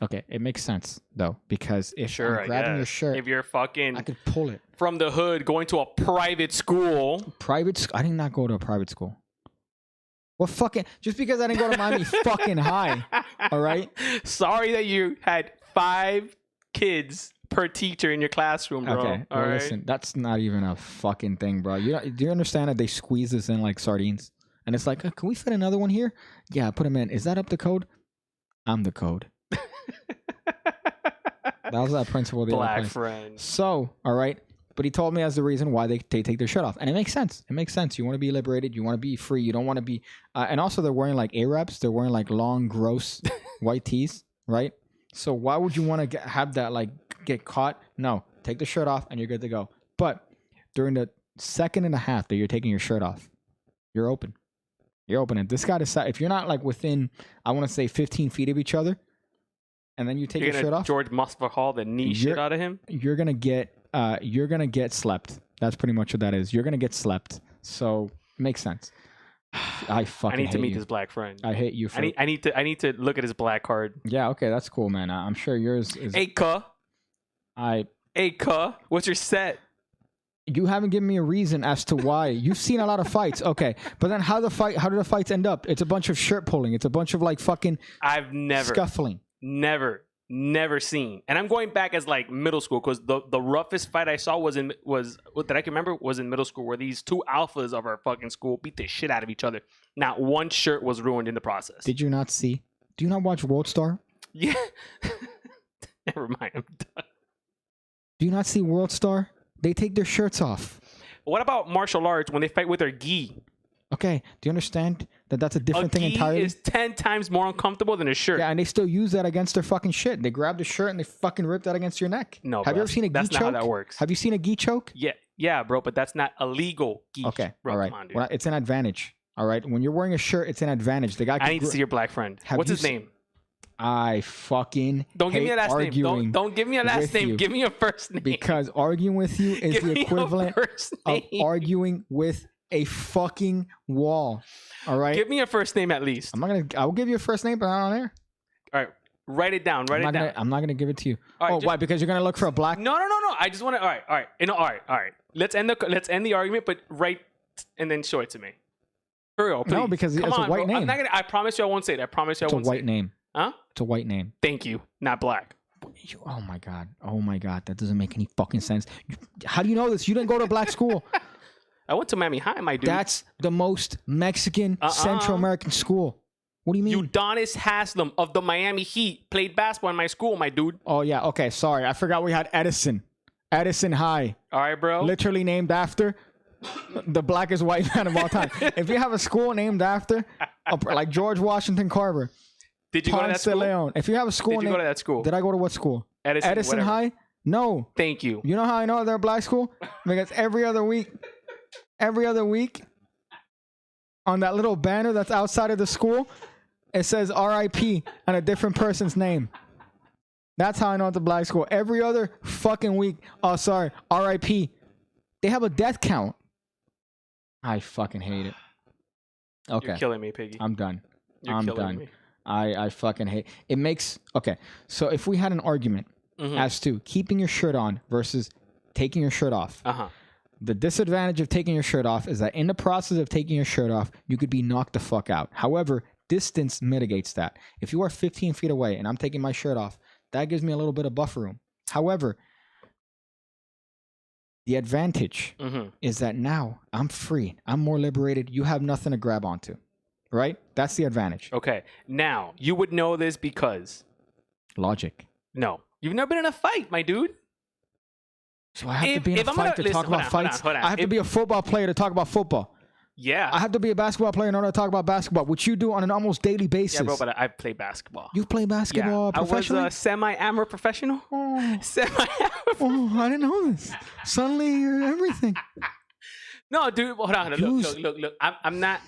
Okay. It makes sense though because if Sure, I'm I grabbing your guess. shirt, If you're fucking I could pull it. from the hood going to a private school. I did not go to a private school. Well, fucking just because I didn't go to Miami fucking high. All right. Sorry that you had 5 kids per teacher in your classroom, bro. Okay, All well, right. listen, that's not even a fucking thing, bro. Do you understand that they squeeze this in like sardines? And it's like, can we fit another one here? Yeah, put them in. Is that up the code? I'm the code. That was that principle. The Black other place. friend. So, all right. But he told me as the reason why they take their shirt off. And it makes sense. It makes sense. You want to be liberated. You want to be free. You don't want to be... and also, they're wearing like Arabs. They're wearing like long, gross white tees, right? So why would you want to have that like get caught? No. Take the shirt off and you're good to go. But during the second and a half that you're taking your shirt off, you're open. You're open. And this guy decided... If you're not like within, I want to say 15 feet of each other, and then you take You're your gonna shirt off... George Masvidal the knee shit You're- out of him. you're gonna get slept. That's pretty much what that is. You're gonna get slept. So makes sense. I fucking I need to hate meet you. this black friend. I hate you for. I need to look at his black card. Yeah, okay, that's cool, man. I'm sure yours is. Hey, what's your set? You haven't given me a reason as to why. You've seen a lot of fights, okay, but then how do the fights end up? It's a bunch of shirt pulling. It's a bunch of like fucking I've never seen, and I'm going back as like middle school because the roughest fight I saw was that I can remember was in middle school where these two alphas of our fucking school beat the shit out of each other. Not one shirt was ruined in the process. Did you not see? Do you not watch World Star? Yeah. Never mind. I'm done. Do you not see World Star? They take their shirts off. What about martial arts when they fight with their gi? Okay, do you understand that that's a A different thing gi entirely? is 10 times more uncomfortable than a shirt. Yeah, and they still use that against their fucking shit. They grab the shirt and they fucking rip that against your neck. No, have bro, you ever seen a gi that's choke? not how that works. Have you seen a gi choke? Yeah, bro, but that's not illegal gi. Okay, bro, all right. come on, dude. Well, it's an advantage. All right, when you're wearing a shirt, it's an advantage. The guy. I need to see your black friend. Have What's you his name? I fucking Don't give me a hate last name. arguing Don't give me a last with name. you. Give me a first name. because arguing with you is Give the me a equivalent first of name. arguing with a fucking wall. All right. Give me a first name at least. I'm not gonna. I will give you a first name, but not on air. All right, write it down. Write it down. I'm not gonna give it to you. All right, Oh, just- why? Because you're gonna look for a black. No. I just want to. All right. You know, all right. Let's end the argument, but write and then show it to me. For real, please. No, because Come it's a on, white bro. I'm name. not gonna. I promise you, I won't say it. I promise you, I It's a won't say white it. name. Huh? It's a white name. Thank you. Not black. Oh my god. Oh my god. That doesn't make any fucking sense. How do you know this? You didn't go to black school. I went to Miami High, my dude. That's the most Mexican Central American school. What do you mean? Udonis Haslam of the Miami Heat played basketball in my school, my dude. Oh yeah. Okay. Sorry. I forgot we had Edison. Edison High. All right, bro. Literally named after the blackest white man of all time. If you have a school named after like George Washington Carver, Did you go to that Ponce de school? Leon. If you have a school Did you go to that school? Did I go to what school? Edison whatever. High? No. Thank you. You know how I know they're a black school? Because every other week on that little banner that's outside of the school, it says RIP and a different person's name. That's how I know it's a black school. Every other fucking week, RIP. They have a death count. I fucking hate it. Okay. You're killing me, Piggy. I'm done. You're I'm killing done. me. I fucking hate it. Makes okay. So if we had an argument Mhm. as to keeping your shirt on versus taking your shirt off, Uh-huh. the disadvantage of taking your shirt off is that in the process of taking your shirt off, you could be knocked the fuck out. However, distance mitigates that. If you are 15 feet away and I'm taking my shirt off, that gives me a little bit of buffer room. However, the advantage Mhm. is that now I'm free. I'm more liberated. You have nothing to grab onto. Right? That's the advantage. Okay. Now, you would know this because Logic. no. You've never been in a fight, my dude. So I have to If- be in a if I'm fight gonna- to listen, talk about hold on, fights. hold on. I have to If- be a football player to talk about football. Yeah. I have to be a basketball player in order to talk about basketball, which you do on an almost daily basis. Yeah, bro, but I play basketball. You play basketball I was professionally? a semi-amateur professional. Oh, Semi-amateur. oh, I didn't know this. Suddenly you're everything. No, dude. Hold on. Use- Look. I'm not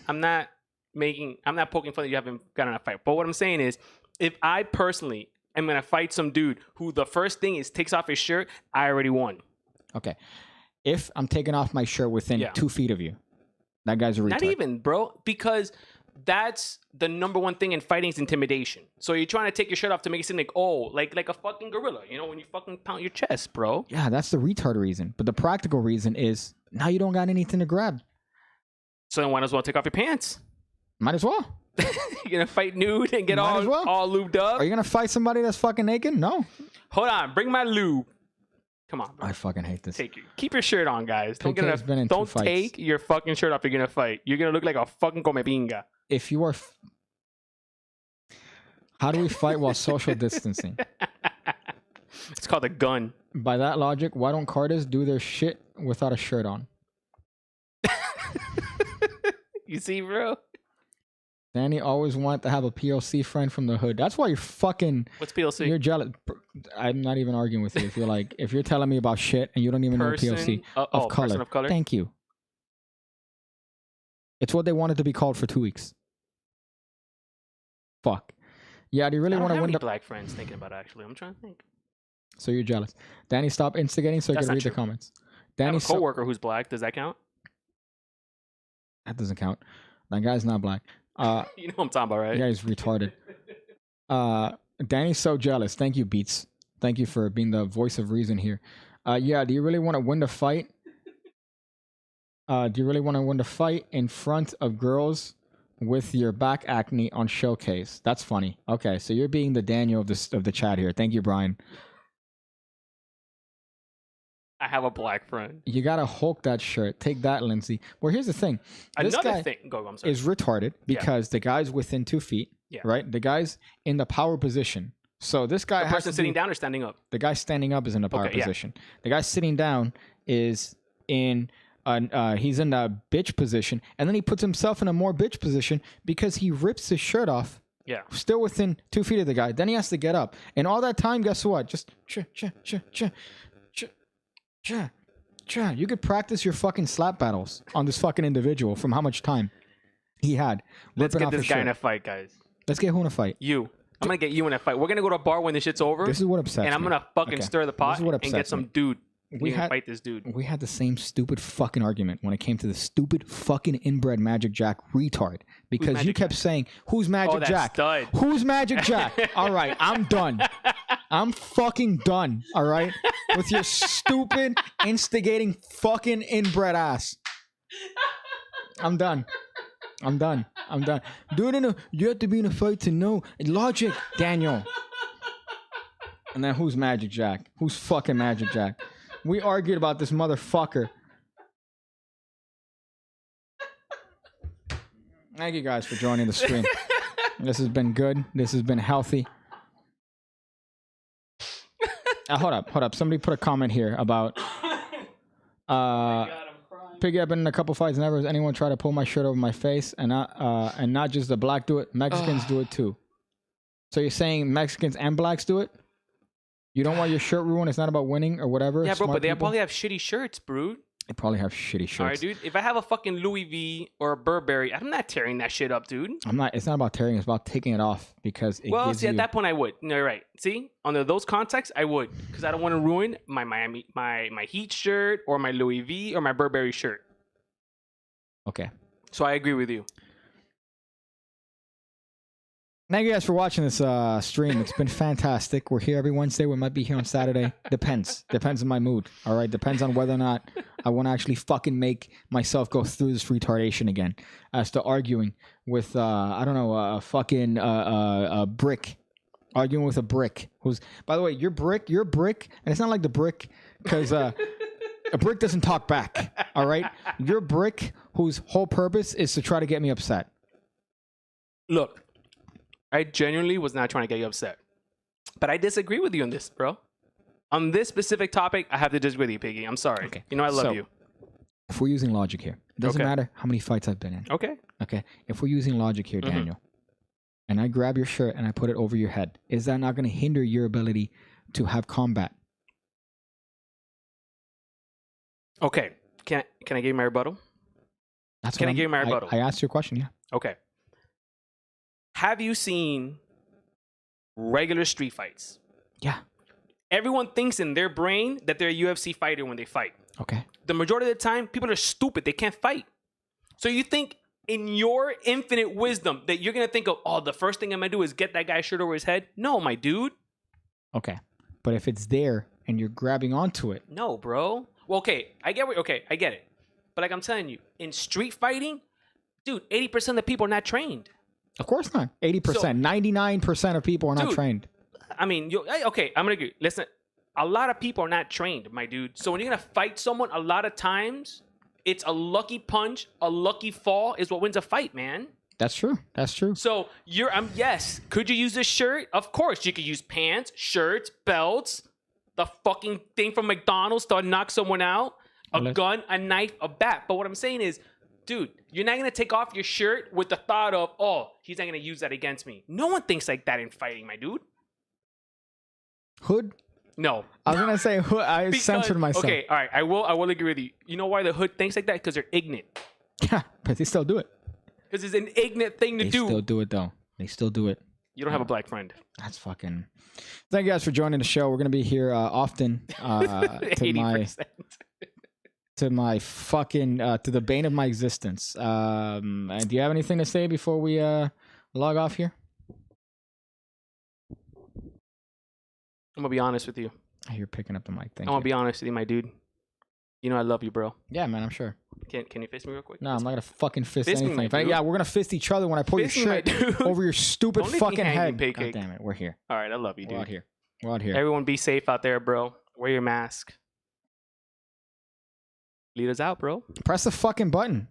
poking fun that you haven't gotten in a fight. But what I'm saying is, if I personally am gonna fight some dude who the first thing is takes off his shirt, I already won. Okay. If I'm taking off my shirt within Yeah. 2 feet of you, that guy's a retard. Not even, bro, because that's the number one thing in fighting is intimidation. So you're trying to take your shirt off to make it seem like, oh, like a fucking gorilla, you know, when you fucking pound your chest, bro. Yeah, that's the retard reason. But the practical reason is now you don't got anything to grab. So then why as well take off your pants? Might as well. You're gonna fight nude and get Might as well. all lubed up. Are you going to fight somebody that's fucking naked? No. Hold on, bring my lube. Come on, bro. I fucking hate this. Keep your shirt on, guys. Don't PK's been in 2 fights. take your fucking shirt off. You're gonna fight. You're gonna look like a fucking come pinga. If you are, how do we fight while social distancing? It's called a gun. By that logic, why don't Carters do their shit without a shirt on? You see, bro? Danny always wanted to have a POC friend from the hood. That's why you're fucking. What's PLC? You're jealous. I'm not even arguing with you. If you're like, if you're telling me about shit and you don't even know POC of color. Person of color. Thank you. It's what they wanted to be called for 2 weeks. Fuck. Yeah, do you really I don't want to have win any the? black friends thinking about it, actually. I'm trying to think. So you're jealous. Danny, stop instigating so you That's can not read the true. comments. I Danny, have a coworker who's black. Does that count? that doesn't count. That guy's not black. You know what I'm talking about, right? Yeah, he's retarded. Danny's so jealous. Thank you, Beats. Thank you for being the voice of reason here. Yeah, do you really want to win the fight? Do you really want to win the fight in front of girls with your back acne on showcase? That's funny. Okay, so you're being the Daniel of the chat here. Thank you, Brian. I have a black friend. You gotta Hulk that shirt. Take that, Lindsay. Well, here's the thing. This Another guy thing. Go, I'm sorry. is retarded because the guy's within 2 feet. Yeah. Right. The guy's in the power position. So this guy The has person to sitting do- down or standing up? The guy standing up is in the power Okay, yeah. position. The guy sitting down is in he's in a bitch position, and then he puts himself in a more bitch position because he rips his shirt off. Yeah. Still within 2 feet of the guy. Then he has to get up, and all that time, guess what? Just you could practice your fucking slap battles on this fucking individual from how much time he had. Let's ripping get off this his guy shirt. in a fight, guys. Let's get who in a fight. You. I'm going to get you in a fight. We're going to go to a bar when this shit's over. This is what upsets and I'm me. going to fucking Okay. stir the This pot is what and get upsets some me. dude. We You can had- fight this dude. We had the same stupid fucking argument when it came to the stupid fucking inbred Magic Jack retard because you Magic kept saying, "Who's Magic Oh, that Jack? stud. Who's Magic Jack?" All right, I'm done. I'm fucking done. All right, with your stupid instigating fucking inbred ass. I'm done. I'm done. I'm done. Dude, you have to be in a fight to know logic, Daniel. And then who's Magic Jack? Who's fucking Magic Jack? We argued about this motherfucker. Thank you guys for joining the stream. This has been good. This has been healthy. Hold up. Somebody put a comment here about Piggy, I've been in a couple fights. Never has anyone tried to pull my shirt over my face, and not just the black do it. Mexicans do it too. So you're saying Mexicans and blacks do it? You don't want your shirt ruined. It's not about winning or whatever. Yeah, bro, Smart but they people? probably have shitty shirts, bro. They probably have shitty shirts. All right, dude. If I have a fucking Louis V or a Burberry, I'm not tearing that shit up, dude. I'm not. It's not about tearing. It's about taking it off because it Well, gives see, you. at that point, I would. No, you're right. See, under those contexts, I would, because I don't want to ruin my Miami, my Heat shirt or my Louis V or my Burberry shirt. Okay. So I agree with you. Thank you guys for watching this stream. It's been fantastic. We're here every Wednesday. We might be here on Saturday. Depends. Depends on my mood. All right. Depends on whether or not I want to actually fucking make myself go through this retardation again. As to arguing with I don't know, a fucking a brick. Arguing with a brick. Who's, by the way, you're brick, and it's not like the brick because a brick doesn't talk back. All right. You're brick whose whole purpose is to try to get me upset. Look, I genuinely was not trying to get you upset. But I disagree with you on this, bro. On this specific topic, I have to disagree with you, Piggy. I'm sorry. Okay. You know I love So, you. If we're using logic here, it doesn't Okay. matter how many fights I've been in. Okay. Okay. If we're using logic here, Mhm. Daniel, and I grab your shirt and I put it over your head, is that not going to hinder your ability to have combat? Okay. Can I give you my rebuttal? That's Can what I give you my rebuttal? I asked your question, yeah. Okay. Have you seen regular street fights? Yeah. Everyone thinks in their brain that they're a UFC fighter when they fight. Okay. The majority of the time, people are stupid. They can't fight. So you think in your infinite wisdom that you're going to think of, oh, the first thing I'm going to do is get that guy's shirt over his head? No, my dude. Okay. But if it's there and you're grabbing onto it, No, bro. Well, okay, I get it. But like I'm telling you, in street fighting, dude, 80% of the people are not trained. of course not. 80%, 99% of people are not Dude, trained. I mean, okay, I'm going to agree. Listen, a lot of people are not trained, my dude. So when you're gonna fight someone, a lot of times it's a lucky punch, a lucky fall is what wins a fight, man. That's true. That's true. So you're yes. Could you use this shirt? Of course, you could use pants, shirts, belts, the fucking thing from McDonald's to knock someone out, a gun, a knife, a bat. But what I'm saying is, dude, you're not gonna take off your shirt with the thought of, oh, he's not gonna use that against me. No one thinks like that in fighting, my dude. Hood? No. I was gonna say hood. I censored myself. Okay, all right. I will agree with you. You know why the hood thinks like that? Because they're ignorant. Yeah, but they still do it. Because it's an ignorant thing to They do. still do it though. They still do it. You don't have a black friend. That's fucking. Thank you guys for joining the show. We're gonna be here often. To 80%. my fucking to the bane of my existence. And do you have anything to say before we log off here? I'm gonna be honest with you. You're picking up the mic. Thank I'm gonna you. be honest with you, my dude. You know I love you, bro. Yeah, man. I'm sure. Can you fist me real quick? No, I'm not gonna fucking fist Fist me, anything. my dude. Yeah, we're gonna fist each other when I pull Fist me, your my shirt dude. over your stupid Don't leave me fucking hanging, head. God Pancake. damn it, we're here. All right, I love you, We're out dude. here. We're out here. Everyone be safe out there, bro. Wear your mask. Lead us out, bro. Press the fucking button.